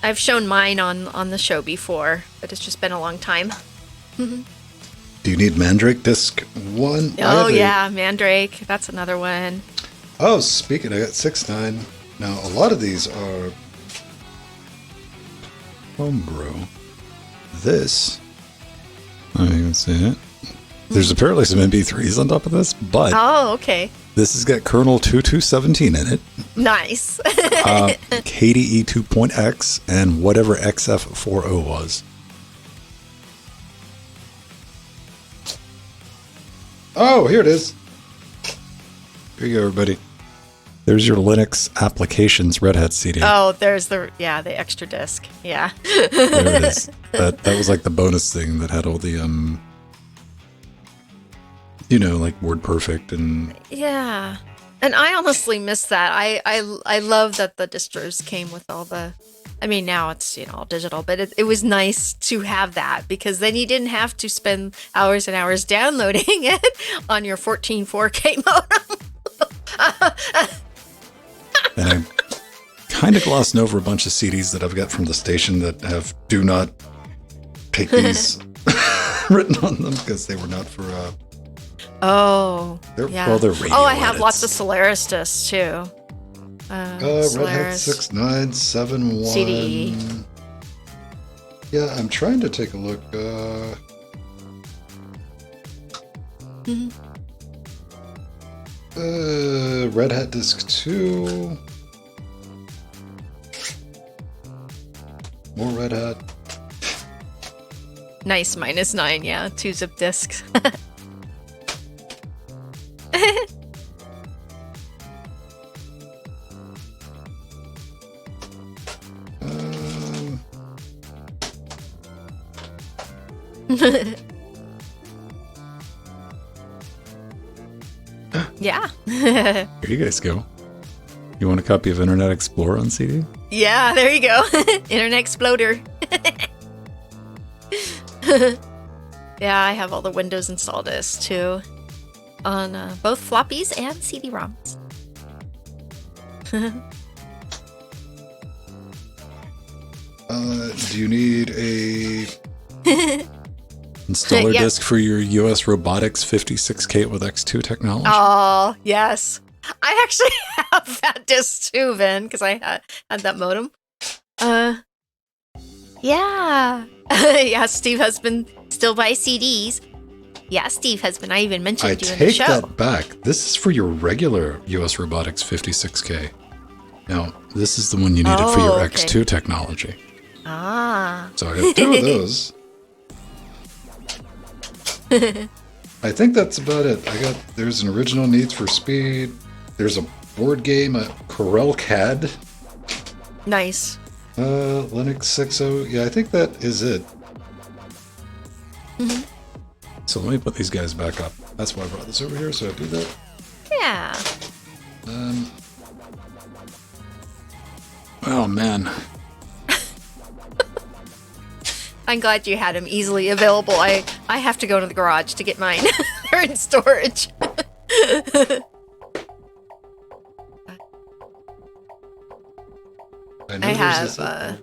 I've shown mine on the show before, but it's just been a long time. Do you need Mandrake Disc 1? Oh, yeah, Mandrake. That's another one. Oh, speaking, I got 6.9. Now, a lot of these are homebrew. This, I don't even see it. There's apparently some MP3s on top of this, but Oh, okay. this has got kernel 2217 in it, Nice. KDE 2.x, and whatever XF40 was. Oh, here it is. Here you go, everybody. There's your Linux applications Red Hat CD. Oh, there's the extra disc. Yeah. There it is. That was like the bonus thing that had all the like WordPerfect and Yeah. And I honestly miss that. I love that the distros came with all the, I mean, now it's, all digital, but it was nice to have that, because then you didn't have to spend hours and hours downloading it on your 14 4K modem. And I kind of glossing over a bunch of CDs that I've got from the station that have "do not take these" written on them, because they were not for Oh, they're yeah. they're radio Oh, I have edits. lots of Solaris discs too. Red Hat Solaris 6971 CD. Yeah, I'm trying to take a look. Red Hat Disk 2. More Red Hat. Nice -9, yeah, 2 zip discs. Yeah. Here you guys go. You want a copy of Internet Explorer on CD? Yeah, there you go. Internet Exploder. Yeah, I have all the Windows install discs too, on both floppies and CD-ROMs. Do you need a installer Yeah. disk for your US Robotics 56K with X2 technology? Oh, yes. I actually have that disc too, Vin, because I had that modem. Yeah. Yeah, Steve Husband still buys CDs. Yeah, Steve Husband. I even mentioned you in the take show. that back. This is for your regular US Robotics 56K. Now, this is the one you needed for your okay. X2 technology. Ah. So I got 2 of those. I think that's about it. There's an original Needs for Speed. There's a board game, a Corel CAD. Nice. Linux 6.0. Yeah, I think that is it. Mm-hmm. So let me put these guys back up. That's why I brought this over here, so I do that. Yeah. Oh, man. I'm glad you had them easily available. I have to go to the garage to get mine. They're in storage. I have.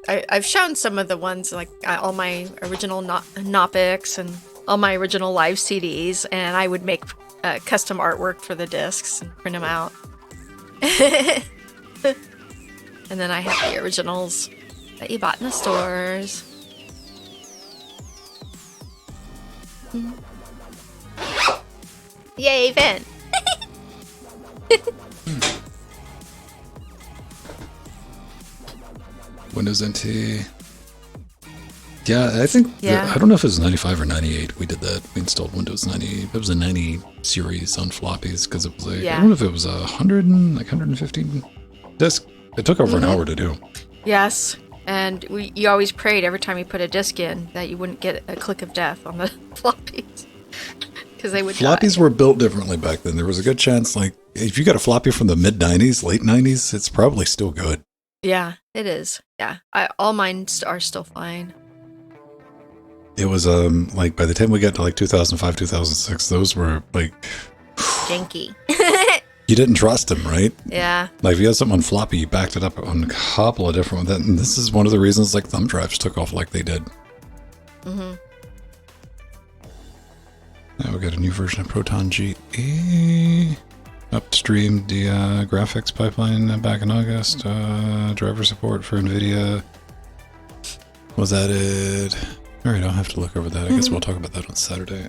I've shown some of the ones, like all my original Knopics and all my original live CDs, and I would make custom artwork for the discs and print them out. And then I have the originals that you bought in the stores. Yay, Vin! Windows NT. Yeah, I think, I don't know if it was 95 or 98 we did that. We installed Windows 90. It was a 90 series on floppies because it was like, I don't know if it was 115 disk. It took over an hour to do. Yes, and you always prayed every time you put a disk in that you wouldn't get a click of death on the floppies. Because they would Floppies die. were built differently back then. There was a good chance, like, if you got a floppy from the mid-90s, late 90s, it's probably still good. Yeah, it is. Yeah, all mine are still fine. It was, like, by the time we got to, like, 2005, 2006, those were, like... Janky. You didn't trust them, right? Yeah. Like, if you had something on floppy, you backed it up on a couple of different ones. And this is one of the reasons, like, thumb drives took off like they did. Mm-hmm. Now we got a new version of Proton GE. Upstreamed the graphics pipeline back in August. Driver support for NVIDIA was added. All right, I'll have to look over that. I guess we'll talk about that on Saturday.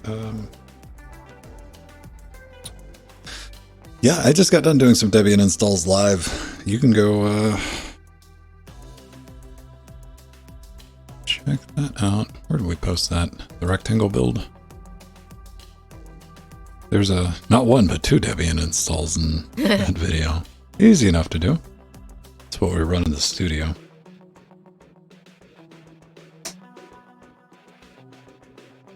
Yeah, I just got done doing some Debian installs live. You can go check that out. Where did we post that? The rectangle build? There's not one, but 2 Debian installs in that video. Easy enough to do. That's what we run in the studio.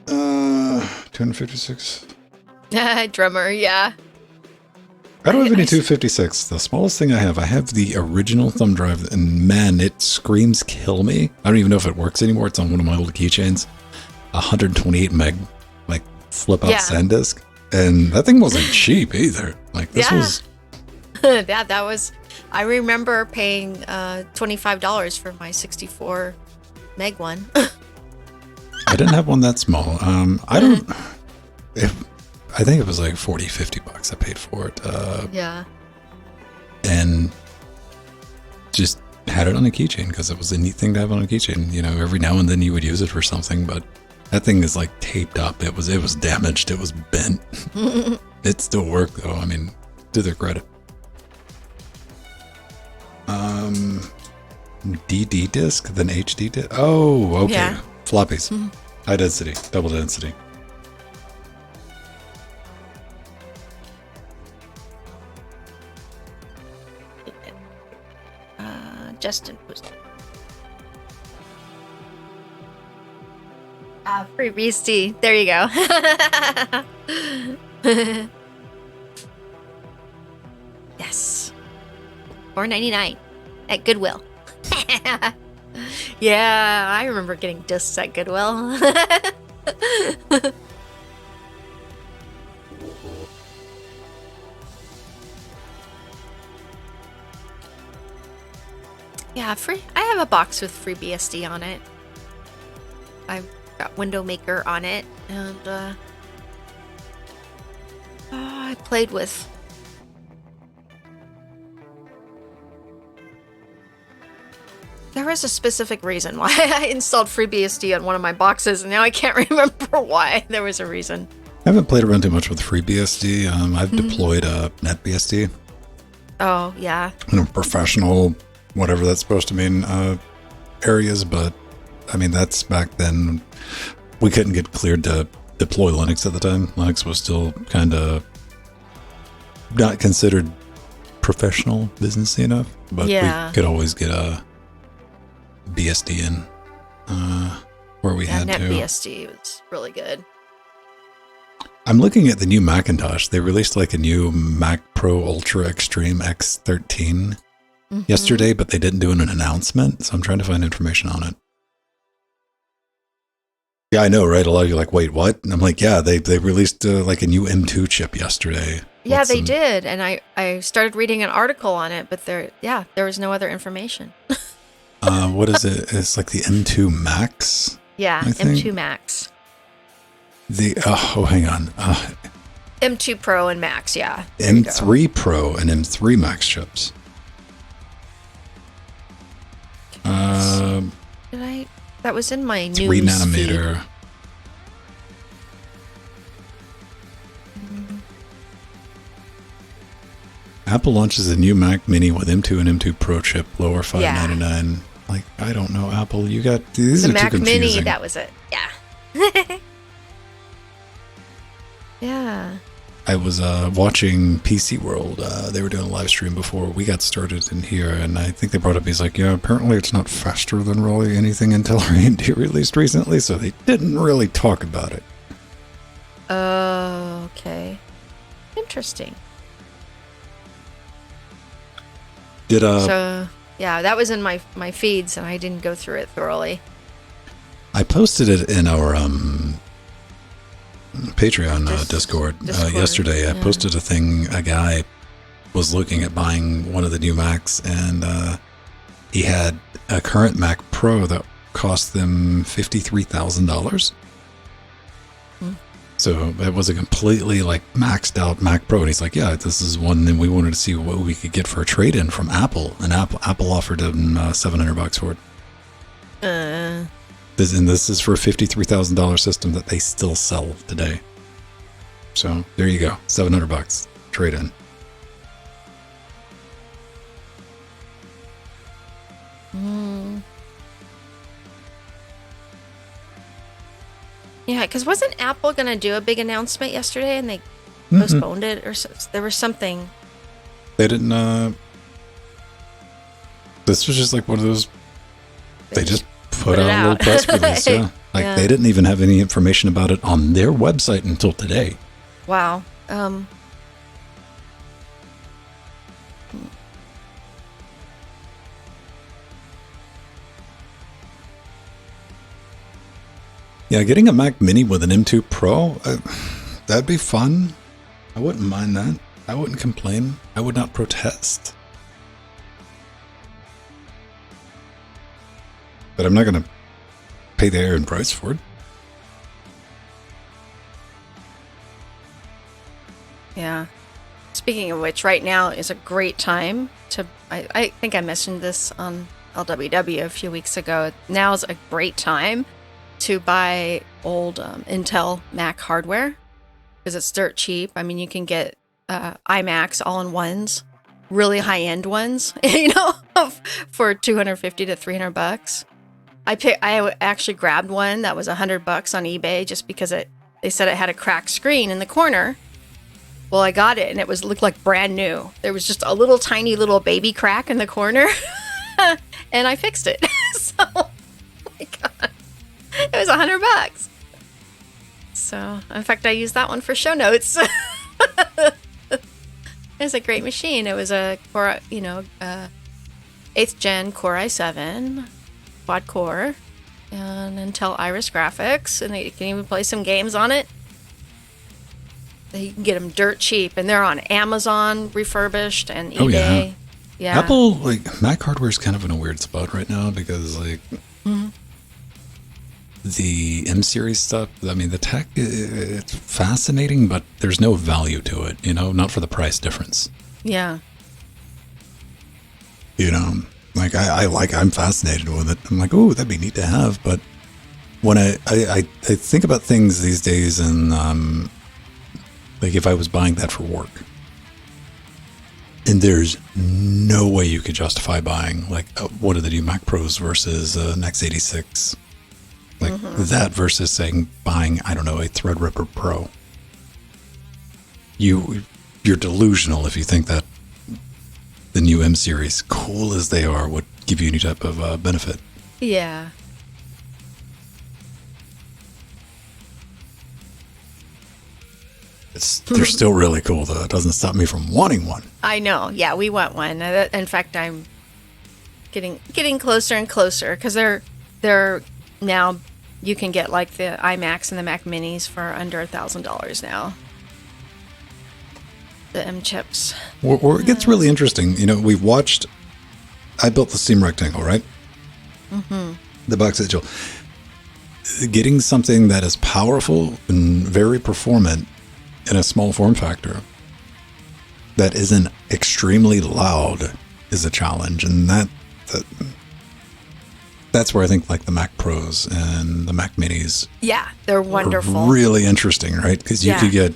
Uh, 256. Drummer, yeah. I don't have any 256. The smallest thing I have the original thumb drive, and man, it screams kill me. I don't even know if it works anymore. It's on one of my old keychains. 128 meg, like, flip out SanDisk. And that thing wasn't cheap either. Like, this was... that was... I remember paying $25 for my 64 meg one. I didn't have one that small. I don't... I think it was like 40, 50 bucks I paid for it. Yeah. And just had it on a keychain because it was a neat thing to have on a keychain. You know, every now and then you would use it for something, but that thing is like taped up. It was damaged. It was bent. It still worked though. I mean, to their credit. DD disk, then HD disk. Oh, okay. Yeah. Floppies. High density, double density. Justin posted. Free Beastie. There you go. Yes. $4.99 at Goodwill. Yeah, I remember getting discs at Goodwill. Yeah, I have a box with FreeBSD on it. I've got Window Maker on it, and I played with There was a specific reason why I installed FreeBSD on one of my boxes, and now I can't remember why. There was a reason. I haven't played around too much with FreeBSD. I've deployed NetBSD. Oh, yeah. Professional, whatever that's supposed to mean, areas, but I mean, that's back then. We couldn't get cleared to deploy Linux at the time. Linux was still kind of not considered professional, businessy enough, but we could always get a BSD in where we had to. NetBSD was really good. I'm looking at the new Macintosh. They released like a new Mac Pro Ultra Extreme X13 yesterday, but they didn't do an announcement, so I'm trying to find information on it. Yeah, I know, right? A lot of you are like, wait, what? And I'm like, yeah, they released like a new M2 chip yesterday. Yeah, they did, and I started reading an article on it, but there was no other information. What is it? It's like the M2 Max? Yeah, M2 Max. Hang on. M2 Pro and Max, yeah. M3 Pro and M3 Max chips. That was in my news 3 nanometer. feed. Apple launches a new Mac Mini with M2 and M2 Pro chip, lower $599. Like, I don't know, Apple. You got these the are Mac too confusing. Mini. That was it. Yeah. Yeah. I was watching PC World. They were doing a live stream before we got started in here, and I think they brought up, he's like, yeah, apparently it's not faster than really anything Intel or AMD released recently, so they didn't really talk about it. Oh, okay. Interesting. So, yeah, that was in my feeds, and I didn't go through it thoroughly. I posted it in our Patreon Discord yesterday. I posted a thing. A guy was looking at buying one of the new Macs, and he had a current Mac Pro that cost them $53,000. So it was a completely like maxed out Mac Pro, and he's like, "Yeah, this is one." And we wanted to see what we could get for a trade-in from Apple, and Apple offered him $700 for it. This is for a $53,000 system that they still sell today. So there you go, $700 trade-in. Yeah, because wasn't Apple going to do a big announcement yesterday, and they postponed it, or there was something? They didn't. This was just like one of those. They just put out a little press release. Yeah, like they didn't even have any information about it on their website until today. Wow. Yeah, getting a Mac Mini with an M2 Pro, that'd be fun. I wouldn't mind that. I wouldn't complain. I would not protest. But I'm not going to pay the Aaron price for it. Yeah. Speaking of which, right now is a great time to... I think I mentioned this on LWDW a few weeks ago. Now's a great time to buy old Intel Mac hardware because it's dirt cheap. I mean, you can get iMacs all-in-ones, really high-end ones, for $250 to $300. I actually grabbed one that was $100 on eBay just because they said it had a cracked screen in the corner. Well, I got it and it looked like brand new. There was just a little tiny little baby crack in the corner, and I fixed it. So, oh my god. It was $100. So, in fact, I used that one for show notes. It was a great machine. It was a Core, 8th gen Core i7, quad core, and Intel Iris graphics, and you can even play some games on it. You can get them dirt cheap, and they're on Amazon refurbished and eBay. Oh, yeah. Yeah. Apple, Mac hardware is kind of in a weird spot right now because, the M series stuff, I mean, the tech, it's fascinating, but there's no value to it, not for the price difference. Yeah. Like I'm fascinated with it. I'm like, oh, that'd be neat to have. But when I think about things these days, and like if I was buying that for work, and there's no way you could justify buying like what are the new Mac Pros versus an x86, like that versus saying buying, I don't know, a Threadripper Pro. You're delusional if you think that the new M series, cool as they are, would give you any type of benefit. Yeah. They're still really cool, though. It doesn't stop me from wanting one. I know. Yeah, we want one. In fact, I'm getting closer and closer because they're now you can get like the iMacs and the Mac Minis for under $1,000 now. The M chips. Or it gets really interesting. You know, I built the Steam Rectangle, right? Mm-hmm. The box Angel. Getting something that is powerful and very performant in a small form factor that isn't extremely loud is a challenge. And that's where I think like the Mac Pros and the Mac Minis. Yeah, they're wonderful. Really interesting, right? Because you could get,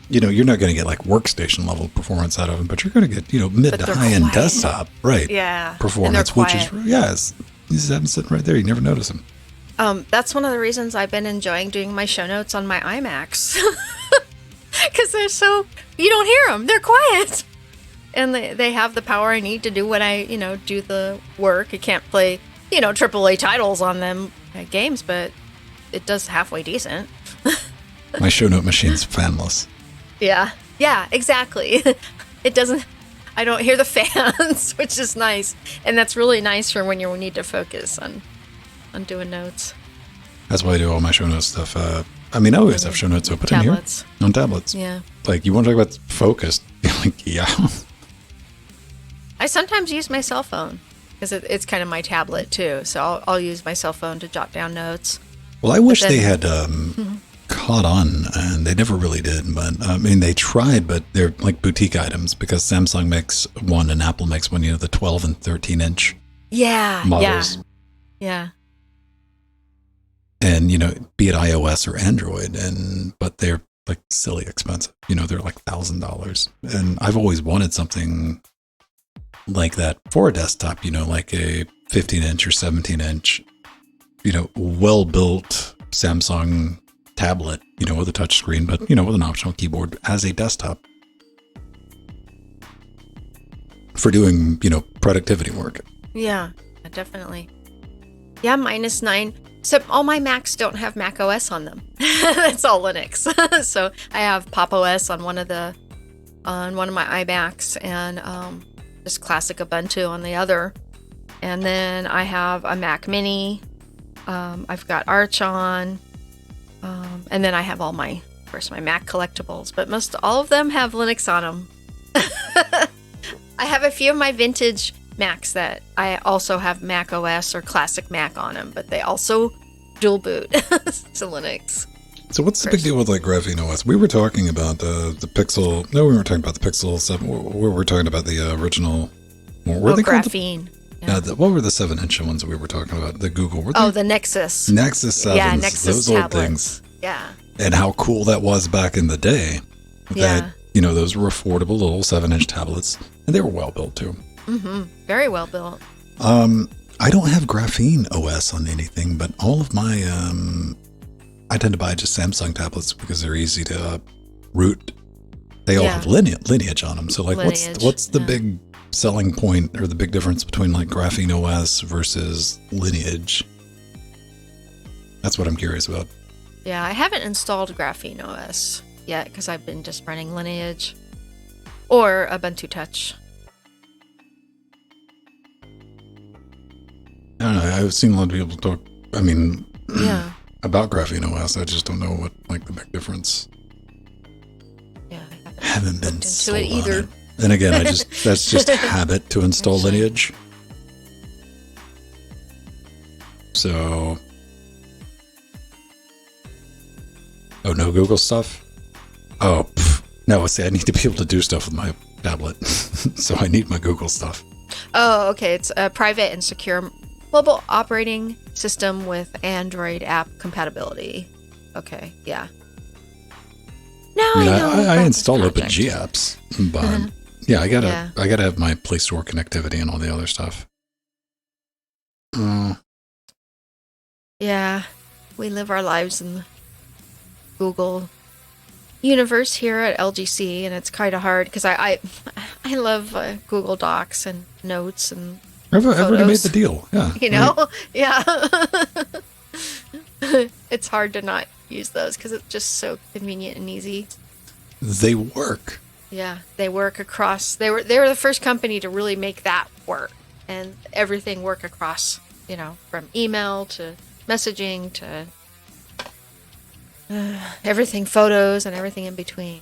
you know, you're not going to get like workstation level performance out of them, but you're going to get, you know, mid to high end desktop, right? Yeah. Performance, which is, you just have them sitting right there. You never notice them. That's one of the reasons I've been enjoying doing my show notes on my iMacs. Because they're so, you don't hear them. They're quiet. And they have the power I need to do when I, do the work. I can't play, AAA titles on them games, but it does halfway decent. My show note machine's fanless. Yeah, exactly. It doesn't, I don't hear the fans, which is nice. And that's really nice for when you need to focus on doing notes. That's why I do all my show notes stuff. I always have show notes open in here. On tablets. Yeah. Like, you want to talk about focused? Like, yeah. I sometimes use my cell phone because it's kind of my tablet too. So I'll use my cell phone to jot down notes. Well, I wish they had caught on, and they never really did. But they tried, but they're like boutique items because Samsung makes one and Apple makes one. The 12 and 13 inch. Models. Yeah. And be it iOS or Android, but they're like silly expensive. They're like $1,000, and I've always wanted something like that for a desktop. Like a 15 inch or 17 inch. Well built Samsung tablet, with a touch screen, but, with an optional keyboard as a desktop for doing, productivity work. Yeah, definitely. Yeah, -9. So all my Macs don't have Mac OS on them. That's all Linux. So I have Pop OS on one of my iMacs and just classic Ubuntu on the other. And then I have a Mac Mini. I've got Arch on. And then I have all my Mac collectibles, but most all of them have Linux on them. I have a few of my vintage Macs that I also have Mac OS or classic Mac on them, but they also dual boot to Linux. So what's the big deal with like Graphene OS? We were talking about the Pixel. No, we weren't talking about the Pixel 7. We were talking about the original. What were they Graphene. What were the 7-inch ones that we were talking about? The Google. The Nexus. Nexus 7. Yeah, Nexus those tablets. Old things. Yeah. And how cool that was back in the day. That, those were affordable little 7-inch tablets, and they were well built too. Mm-hmm. Very well built. I don't have Graphene OS on anything, but all of my, I tend to buy just Samsung tablets because they're easy to root. They all have lineage on them. So like, what's the big selling point or the big difference between like Graphene OS versus Lineage? That's what I'm curious about. Yeah, I haven't installed Graphene OS yet because I've been just running Lineage or Ubuntu Touch. I don't know. I've seen a lot of people talk, about Graphene OS. I just don't know what like the big difference. Yeah, I haven't been into it either. And again, that's just habit to install Lineage. So, no Google stuff. No. See, I need to be able to do stuff with my tablet, so I need my Google stuff. Oh, okay. It's a private and secure mobile operating system with Android app compatibility. Okay, yeah. Now I mean, I know I about this install project. OpenG apps, but yeah, I gotta have my Play Store connectivity and all the other stuff. Yeah, we live our lives in the Google universe here at LGC, and it's kind of hard because I love Google Docs and notes and I've already made photos. the deal. Yeah, You know, yeah. It's hard to not use those because it's just so convenient and easy. they work. Yeah, they work across. They were the first company to really make that work, and everything work across. You know, from email to messaging to everything, photos and everything in between.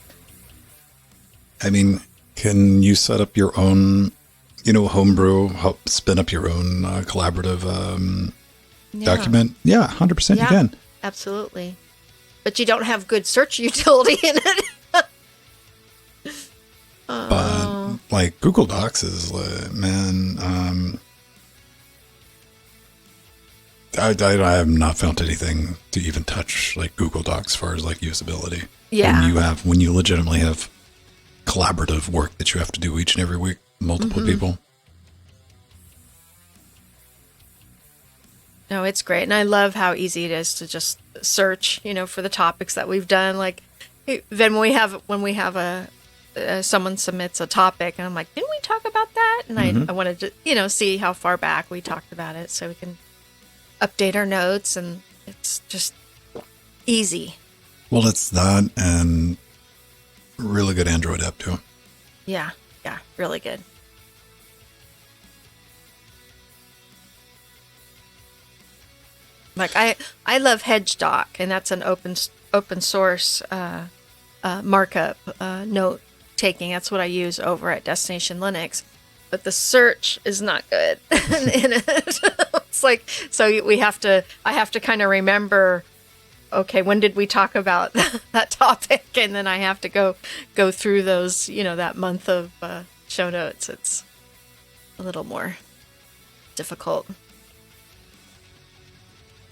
I mean, can you set up your own, homebrew, help spin up your own collaborative document? Yeah, 100% you can. Absolutely. But you don't have good search utility in it. But like Google Docs is, man, I have not found anything to even touch like Google Docs as far as like usability. Yeah. When you legitimately have collaborative work that you have to do each and every week, multiple people. No, it's great. And I love how easy it is to just search, for the topics that we've done. Like then when we have a someone submits a topic and I'm like, didn't we talk about that? And I wanted to, see how far back we talked about it so we can update our notes, and it's just easy. Well, it's that and really good Android app too. Yeah, really good. Like I love HedgeDoc, and that's an open source markup note taking. That's what I use over at Destination Linux. But the search is not good in it. It's like, so I have to kind of remember, okay, when did we talk about that topic? And then I have to go through those, that month of show notes. It's a little more difficult.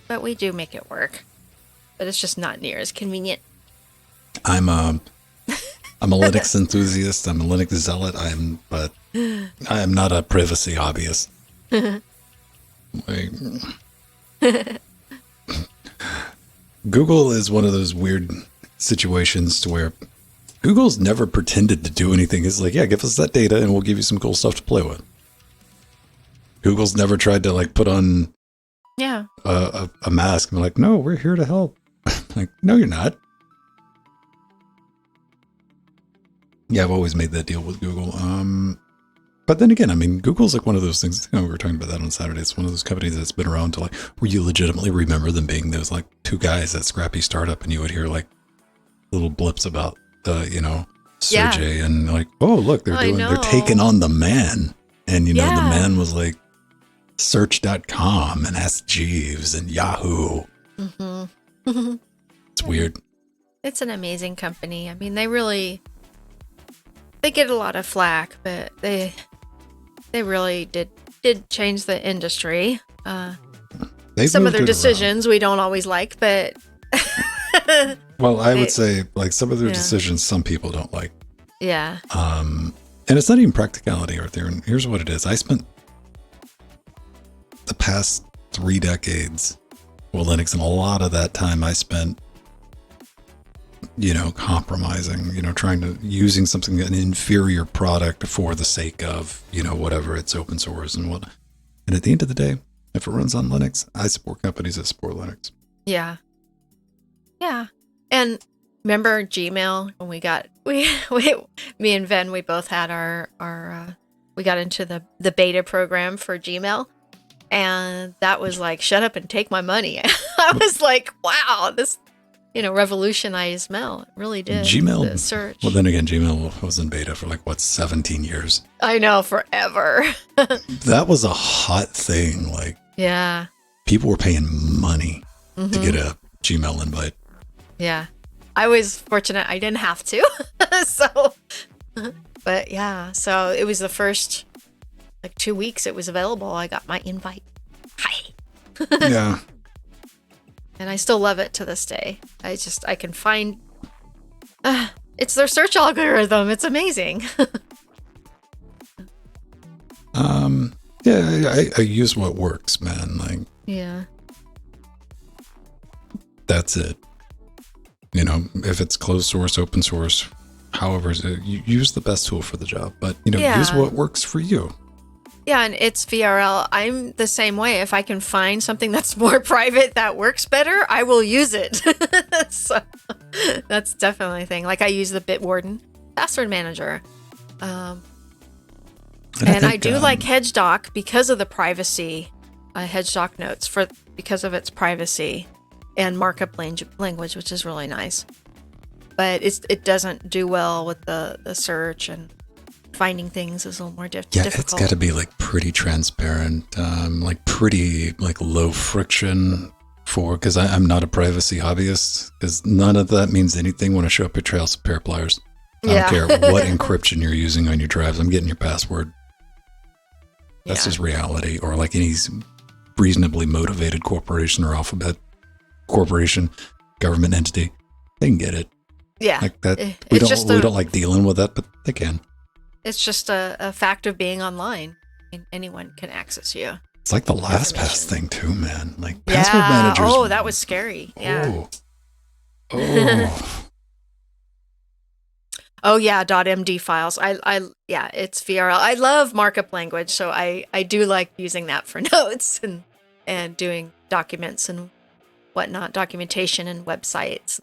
But we do make it work. But it's just not near as convenient. I'm a Linux enthusiast. I'm a Linux zealot. But I am not a privacy hobbyist. Google is one of those weird situations to where Google's never pretended to do anything. It's like, yeah, give us that data and we'll give you some cool stuff to play with. Google's never tried to like put on a mask and be like, no, we're here to help. Like, no, you're not. Yeah, I've always made that deal with Google. But then again, I mean, Google's like one of those things, we were talking about that on Saturday. It's one of those companies that's been around to like, where you legitimately remember them being those like two guys at Scrappy Startup, and you would hear like little blips about Sergey and like, oh, look, they're taking on the man. And, the man was like search.com and Ask Jeeves and Yahoo. Mm-hmm. It's weird. It's an amazing company. I mean, they get a lot of flack, but they really did change the industry. Some of their decisions we don't always like, but well, I would say like some of their decisions some people don't like. Yeah. And it's not even practicality, Arthur. And here's what it is. I spent the past 3 decades with Linux, and a lot of that time I spent compromising, using something, an inferior product for the sake of, whatever, it's open source and what. And at the end of the day, if it runs on Linux, I support companies that support Linux. Yeah. Yeah. And remember Gmail when me and Ven, we both had our we got into the beta program for Gmail, and that was like, shut up and take my money. I was like, wow, this revolutionized mail. It really did. Gmail, the search. Well, then again, Gmail was in beta for 17 years. I know, forever. That was a hot thing. Yeah. People were paying money to get a Gmail invite. Yeah. I was fortunate I didn't have to. But yeah, so it was the first like 2 weeks it was available, I got my invite. Hi. Yeah. And I still love it to this day. I can find, it's their search algorithm. It's amazing. Yeah, I use what works, man. Like, Yeah. that's it. You know, if it's closed source, open source, however, you use the best tool for the job, but, you know, use what works for you. Yeah, and it's VRL. I'm the same way. If I can find something that's more private that works better, I will use it. So that's definitely a thing. Like I use the Bitwarden password manager. And I do like HedgeDoc because of the privacy. HedgeDoc notes because of its privacy and markup language, which is really nice. But it doesn't do well with the search, and finding things is a little more difficult. Yeah, it's got to be like pretty transparent, like pretty like low friction because I'm not a privacy hobbyist, because none of that means anything when I show up at Trails of pair of pliers. I don't care what encryption you're using on your drives. I'm getting your password. That's just reality. Or like any reasonably motivated corporation or alphabet corporation, government entity, they can get it. Yeah. Like that. We don't like dealing with that, but they can. It's just a fact of being online. Anyone can access you. It's like the LastPass thing too, man. Like password managers. Oh, that was scary. Yeah. Oh. Oh yeah, .md files. It's VRL. I love markup language, so I do like using that for notes and doing documents and whatnot, documentation and websites.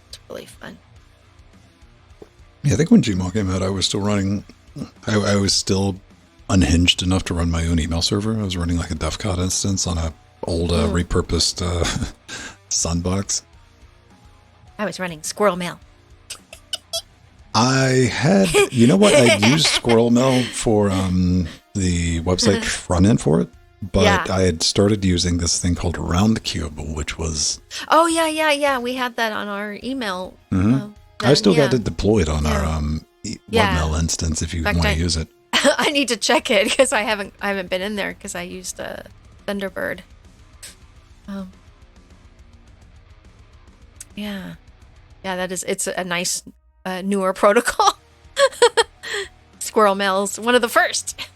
It's really fun. Yeah, I think when Gmail came out, I was still running. I was still unhinged enough to run my own email server. I was running like a DevCod instance on a old repurposed Sunbox. I was running Squirrel Mail. I had, you know what? I used Squirrel Mail for the website front end for it, but I had started using this thing called RoundCube, which was. Oh yeah. We had that on our email. I still got it deployed on our webmail instance if you want to use it. I need to check it because I haven't been in there because I used Thunderbird. Yeah, it's a nice newer protocol. Squirrel Mail's one of the first.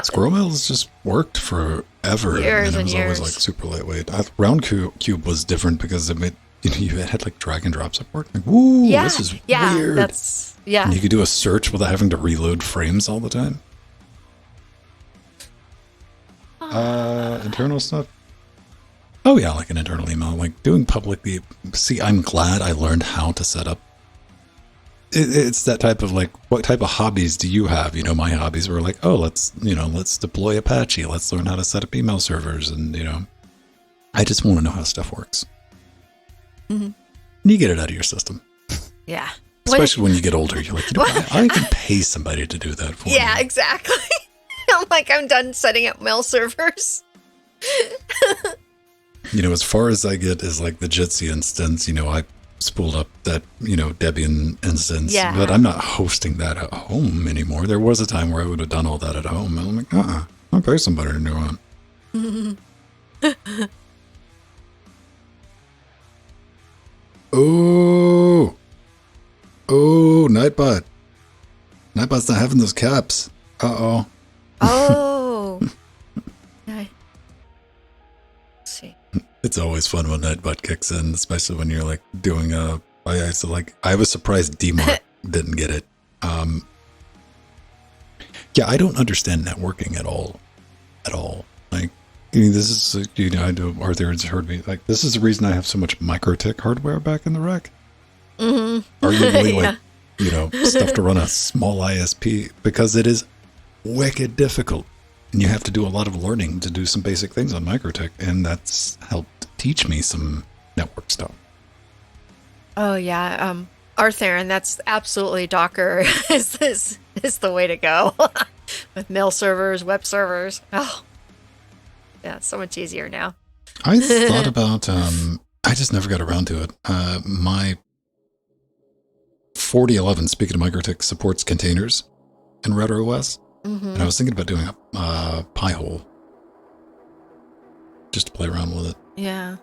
Squirrel Mail's just worked forever, years and it was years. always like super lightweight. RoundCube was different because you had like drag and drop support. Like, woo, this is weird. And you could do a search without having to reload frames all the time. Internal stuff. Oh yeah, like an internal email, like doing publicly. See, I'm glad I learned how to set up. It's that type of like, what type of hobbies do you have? You know, my hobbies were like, oh, let's deploy Apache. Let's learn how to set up email servers. And, I just want to know how stuff works. Mm-hmm. And you get it out of your system. Yeah. Especially when you get older. You're like, I can pay somebody to do that for me. Yeah, exactly. I'm done setting up mail servers. As far as I get is like the Jitsi instance, I spooled up that, Debian instance. Yeah. But I'm not hosting that at home anymore. There was a time where I would have done all that at home. And I'm like, I'll pay somebody to do it. Oh, Nightbot. Nightbot's not having those caps. Uh-oh. Oh. Let's see. It's always fun when Nightbot kicks in, especially when you're like doing I was surprised DMARC didn't get it. Yeah, I don't understand networking at all. Like, this is, I know Arthur has heard me, like, this is the reason I have so much MikroTik hardware back in the rack. Mm-hmm. Arguably, stuff to run a small ISP, because it is wicked difficult. And you have to do a lot of learning to do some basic things on MikroTik, and that's helped teach me some network stuff. Oh, yeah. Arthur, and that's absolutely Docker is the way to go. With mail servers, web servers. Oh, yeah, it's so much easier now. I thought about, I just never got around to it. My 4011, speaking of MikroTik, supports containers in RouterOS. And I was thinking about doing a pie hole just to play around with it. Yeah.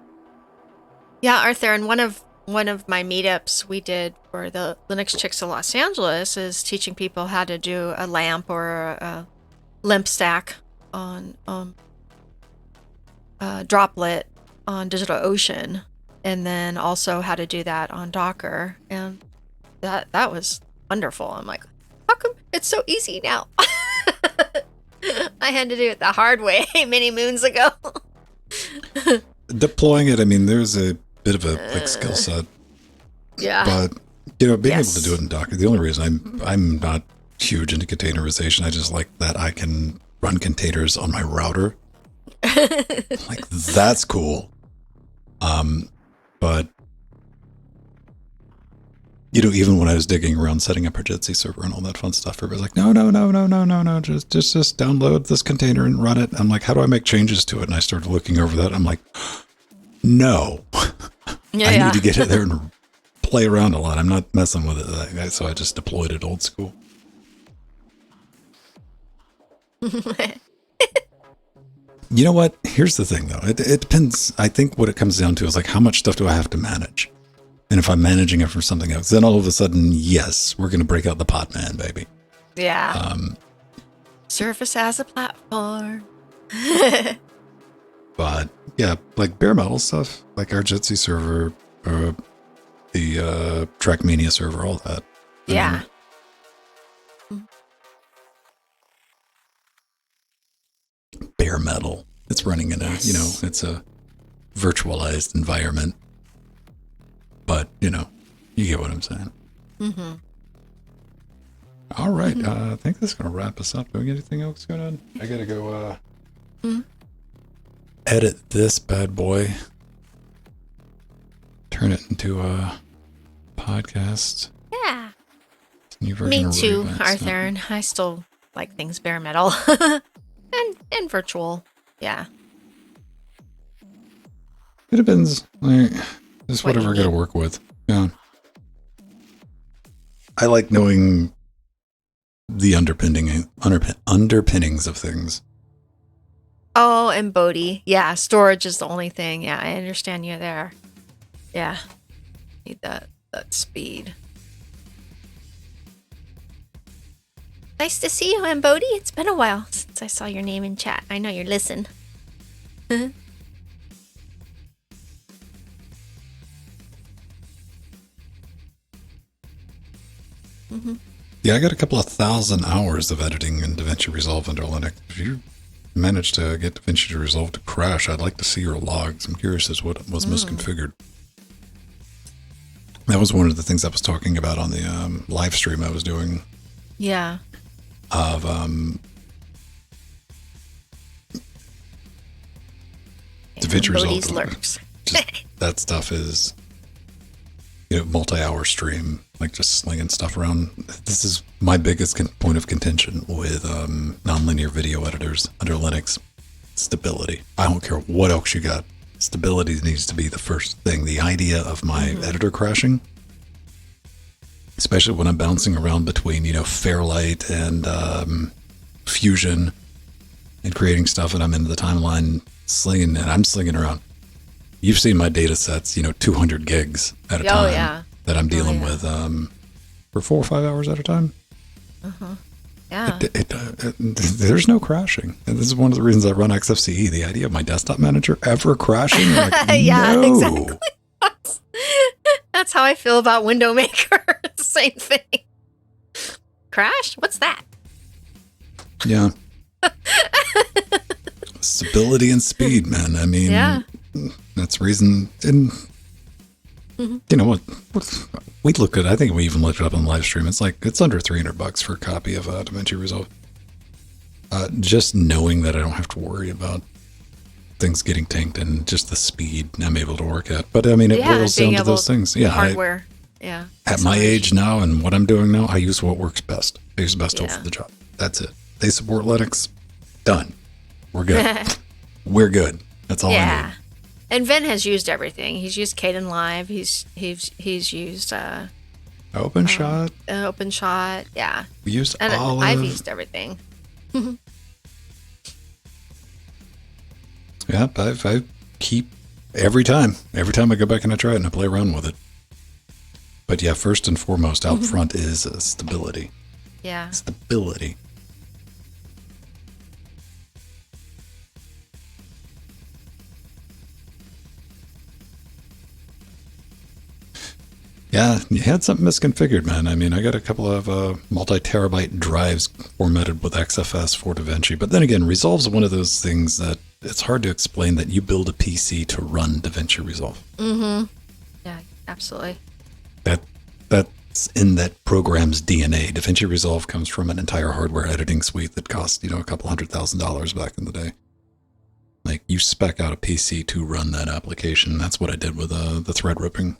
Yeah, Arthur, and one of my meetups we did for the Linux Chicks of Los Angeles is teaching people how to do a lamp or a limp stack on Droplet on DigitalOcean, and then also how to do that on Docker, and that was wonderful. I'm like, how come it's so easy now? I had to do it the hard way many moons ago. Deploying it, I mean, there's a bit of a skill set. Yeah. But, being able to do it in Docker, the only reason I'm not huge into containerization, I just like that I can run containers on my router. Like, that's cool. But, even when I was digging around setting up our Jitsi server and all that fun stuff, everybody's like, no, just download this container and run it. I'm like, how do I make changes to it? And I started looking over that. I'm like, no. I need to get in there and play around a lot. I'm not messing with it. So I just deployed it old school. You know what? Here's the thing, though. It depends. I think what it comes down to is like, how much stuff do I have to manage? And if I'm managing it from something else, then all of a sudden, yes, we're going to break out the Podman, baby. Yeah. Surface as a platform. But yeah, like bare metal stuff, like our Jitsi server, the Trackmania server, all that. Yeah. Bare metal. It's running in it's a virtualized environment. But, you get what I'm saying. Mm-hmm. All right. I think that's going to wrap us up. Do we get anything else going on? I got to go edit this bad boy. Turn it into a podcast. Yeah. New version Me too, of Arthur. And I still like things bare metal. and virtual. Yeah. It depends. Just whatever I got to work with. Yeah. I like knowing the underpinnings of things. Oh, and Bodhi. Yeah, storage is the only thing. Yeah, I understand you there. Yeah. Need that speed. Nice to see you, Bodhi. It's been a while since I saw your name in chat. I know you're listening. Mm-hmm. Yeah, I got a couple of 1,000 hours of editing in DaVinci Resolve under Linux. If you manage to get DaVinci Resolve to crash, I'd like to see your logs. I'm curious as what was misconfigured. That was one of the things I was talking about on the live stream I was doing. Yeah. Of DaVinci Resolve. Lurks. That stuff is multi-hour stream, like just slinging stuff around. This is my biggest point of contention with nonlinear video editors under Linux. Stability. I don't care what else you got. Stability needs to be the first thing. The idea of my editor crashing, especially when I'm bouncing around between, Fairlight and Fusion and creating stuff, and I'm in the timeline I'm slinging around. You've seen my data sets, 200 gigs at a time that I'm dealing with for 4 or 5 hours at a time. Uh-huh. Yeah. There's no crashing. And this is one of the reasons I run XFCE. The idea of my desktop manager ever crashing? Yeah, no. Exactly. That's how I feel about Window Maker. Same thing. Crash? What's that? Yeah. Stability and speed, man. I mean, that's reason. And you know what? We look at. I think we even looked it up on the live stream. It's under $300 for a copy of DaVinci Resolve. Just knowing that I don't have to worry about things getting tanked and just the speed I'm able to work at. But I mean, it boils down to those things. Yeah, hardware. At my age now and what I'm doing now, I use what works best. I use the best tool for the job. That's it. They support Linux. Done. We're good. We're good. That's all I need. And Vin has used everything. He's used Kdenlive. He's used OpenShot. OpenShot. Yeah. We used and Olive. I've used everything. Yeah, I keep every time I go back and I try it and I play around with it. But yeah, first and foremost out front is stability. Yeah. Stability. Yeah, you had something misconfigured, man. I mean, I got a couple of multi-terabyte drives formatted with XFS for DaVinci. But then again, Resolve's one of those things that it's hard to explain that you build a PC to run DaVinci Resolve. Mm-hmm. Yeah, absolutely. That's in that program's DNA. DaVinci Resolve comes from an entire hardware editing suite that cost, a couple $100,000 back in the day. Like, you spec out a PC to run that application. That's what I did with the thread ripping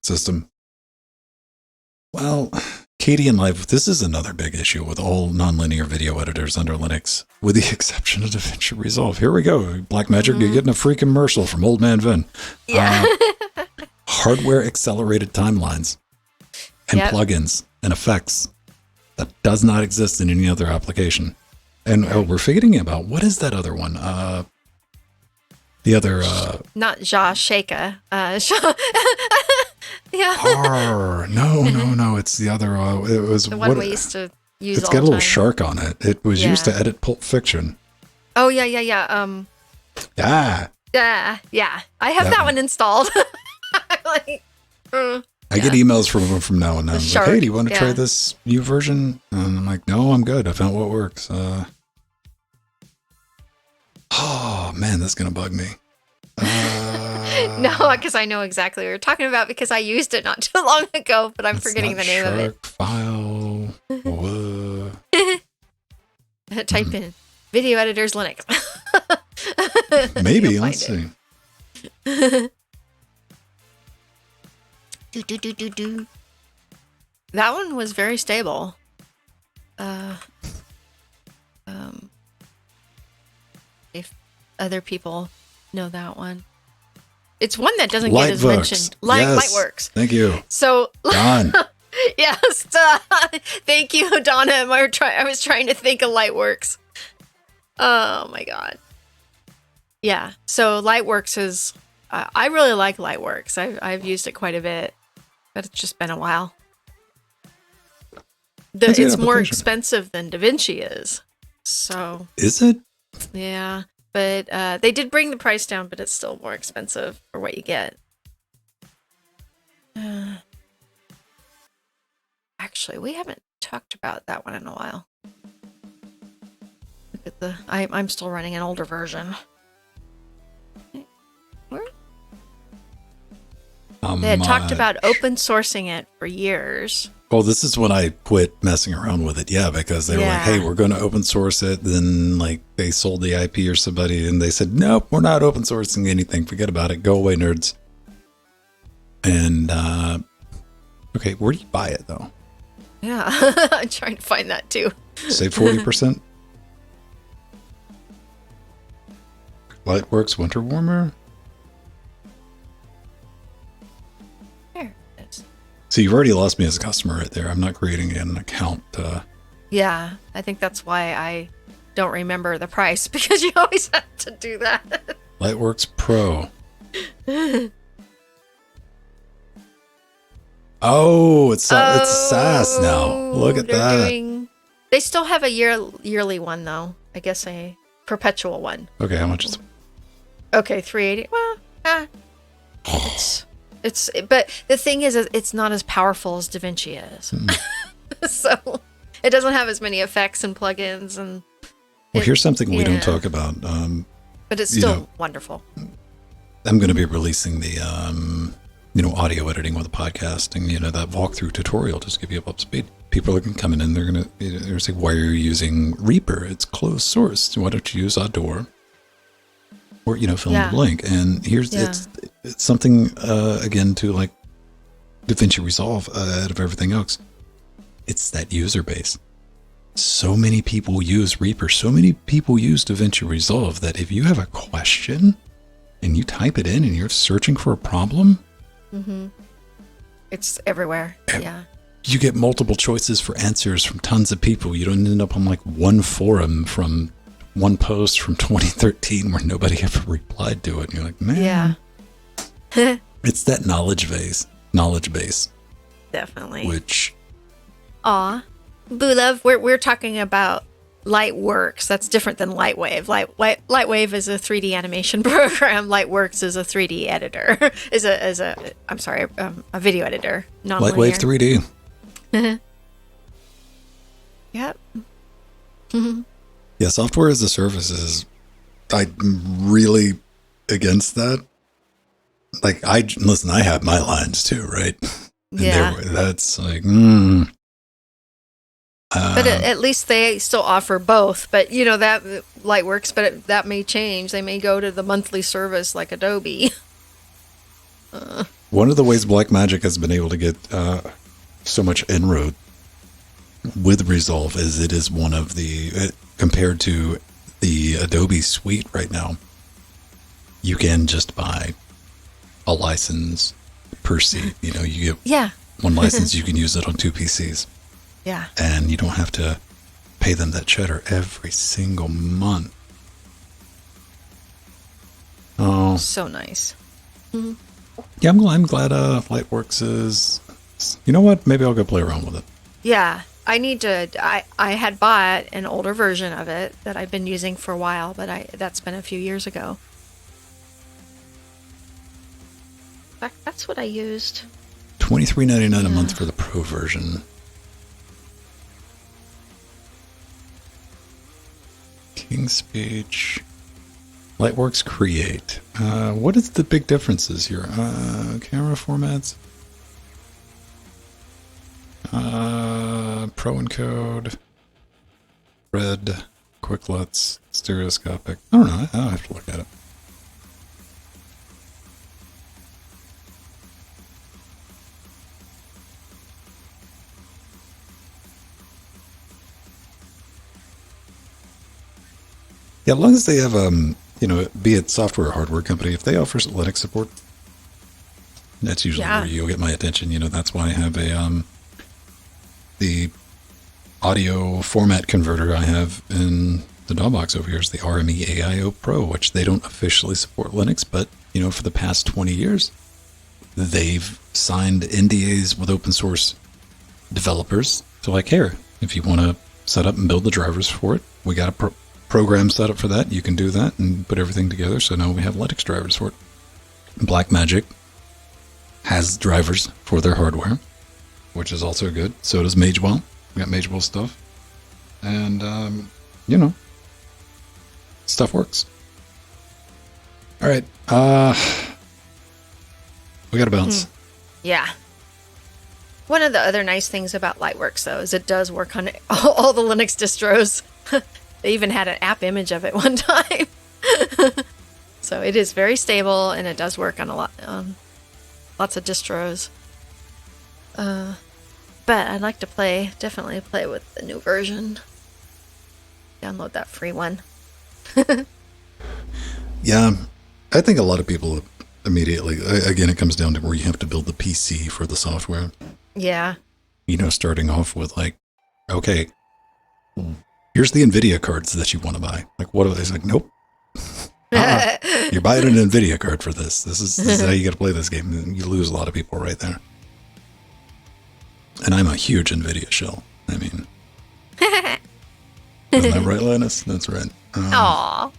system. Well, Katie and Live, this is another big issue with all nonlinear video editors under Linux, with the exception of DaVinci Resolve. Here we go. Blackmagic, you're getting a free commercial from Old Man Vin. Yeah. Hardware accelerated timelines and plugins and effects that does not exist in any other application. And we're forgetting about, what is that other one? The other... Not Ja Shaka. Yeah. No. It's the other... it was the one we used to use. It's got a little shark on it. It was used to edit Pulp Fiction. Oh, yeah. Yeah. Yeah. I have that one installed. Like, I get emails from now and then. Like, hey, do you want to try this new version? And I'm like, no, I'm good. I found what works. Oh, man, that's going to bug me. No, because I know exactly what you're talking about because I used it not too long ago, but I'm forgetting the name of it. File. Type in Video Editors Linux. Maybe. Let's see. Do. That one was very stable. If other people know that one. It's one that doesn't get as mentioned. Lightworks. Thank you. So, Don. Yes. Thank you, Donna. I was trying to think of Lightworks. Oh my God. Yeah. So Lightworks is, I really like Lightworks. I've used it quite a bit, but it's just been a while. It's more expensive than DaVinci is. So. Is it? Yeah. But they did bring the price down, but it's still more expensive for what you get. Actually, we haven't talked about that one in a while. Look at I'm still running an older version. Where? They had talked about open sourcing it for years. Well, this is when I quit messing around with it. Yeah, because they were like, hey, we're going to open source it. Then like they sold the IP or somebody and they said, nope, we're not open sourcing anything. Forget about it. Go away, nerds. And, okay, where do you buy it though? Yeah, I'm trying to find that too. Save 40%. Lightworks Winter Warmer. There it is. So you've already lost me as a customer right there. I'm not creating an account. Yeah, I think that's why I don't remember the price because you always have to do that. Lightworks Pro. Oh, it's SaaS now. Look at that. They still have a yearly one though. I guess a perpetual one. Okay, how much is it? Okay, $380. Well, it's but the thing is it's not as powerful as DaVinci is. So it doesn't have as many effects and plugins and here's something we don't talk about. But it's still wonderful. I'm going to be releasing the audio editing with a podcasting, that walkthrough tutorial just to give you up speed. People are going to come in and they're going to say, why are you using Reaper? It's closed source. Why don't you use Adore? Or, fill in the blank. And here's, it's something, again, to like DaVinci Resolve out of everything else. It's that user base. So many people use Reaper. So many people use DaVinci Resolve that if you have a question and you type it in and you're searching for a problem, it's everywhere. you get multiple choices for answers from tons of people. You don't end up on like one forum from one post from 2013 where nobody ever replied to it. And you're like, man. Yeah. It's that knowledge base. Definitely. Which. Aw. Bulov, we're talking about Lightworks. That's different than Lightwave. Lightwave is a 3D animation program. Lightworks is a 3D editor. A video editor. Lightwave 3D. Yep. Yeah, software as a service is. I'm really against that. Like, I have my lines too, right? And yeah. That's like, but at least they still offer both. But, that Lightworks, but that may change. They may go to the monthly service like Adobe. One of the ways Blackmagic has been able to get so much inroad with Resolve is it is one of the, compared to the Adobe suite right now, you can just buy a license per seat. You get one license, you can use it on 2 PCs. Yeah. And you don't have to pay them that cheddar every single month. Oh. So nice. Mm-hmm. Yeah, I'm glad Lightworks is... You know what? Maybe I'll go play around with it. Yeah. I need to... I had bought an older version of it that I've been using for a while, but that's been a few years ago. In fact, that's what I used. $23.99 a month for the Pro version. King's Speech. Lightworks Create. What is the big differences here? Camera formats. Pro encode. Red. Quicklets. Stereoscopic. I don't know. I'll have to look at it. Yeah, as long as they have, be it software or hardware company, if they offer Linux support, that's usually where you'll get my attention. That's why I have the audio format converter I have in the Dawbox over here is the RME AIO Pro, which they don't officially support Linux, but, for the past 20 years, they've signed NDAs with open source developers. So like, here, if you want to set up and build the drivers for it, we got a program set up for that. You can do that and put everything together. So now we have Linux drivers for it. Blackmagic has drivers for their hardware, which is also good. So does Magewell. We got Magewell stuff. And, stuff works. All right. We got to bounce. Yeah. One of the other nice things about Lightworks, though, is it does work on all the Linux distros. They even had an app image of it one time. So it is very stable, and it does work on lots of distros. But I'd like to definitely play with the new version. Download that free one. Yeah, I think a lot of people immediately, again, it comes down to where you have to build the PC for the software. Yeah. Starting off with like, okay, here's the NVIDIA cards that you want to buy. Like, what are they? It's like, nope. You're buying an NVIDIA card for this. This is how you got to play this game. You lose a lot of people right there. And I'm a huge NVIDIA shell. I mean, isn't that right, Linus? That's right. Aww.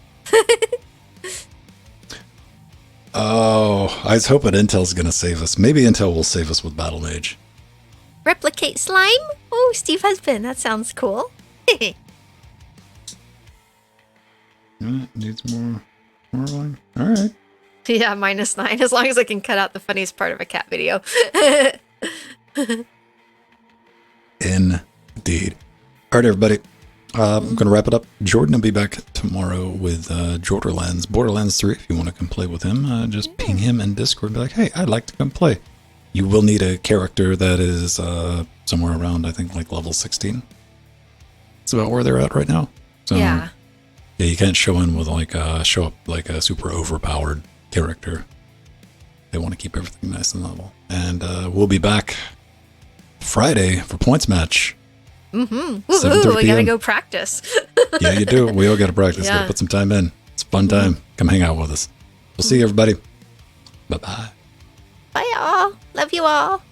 Oh, I was hoping Intel's going to save us. Maybe Intel will save us with Battle Mage. Replicate slime? Oh, Steve Husband. That sounds cool. Needs more line. All right. Yeah, -9, as long as I can cut out the funniest part of a cat video. Indeed. All right, everybody. I'm going to wrap it up. Jordan will be back tomorrow with Borderlands 3. If you want to come play with him, just ping him in Discord and be like, hey, I'd like to come play. You will need a character that is somewhere around, I think, like level 16. It's about where they're at right now. So, yeah, you can't show up like a super overpowered character. They want to keep everything nice and level. And we'll be back Friday for points match. Mm-hmm. 7:30 Woohoo! We gotta p.m. go practice. Yeah, you do. We all got to practice. Got Yeah. to put some time in. It's a fun time. Come hang out with us. We'll see you, everybody. Bye-bye. Bye, all. Love you all.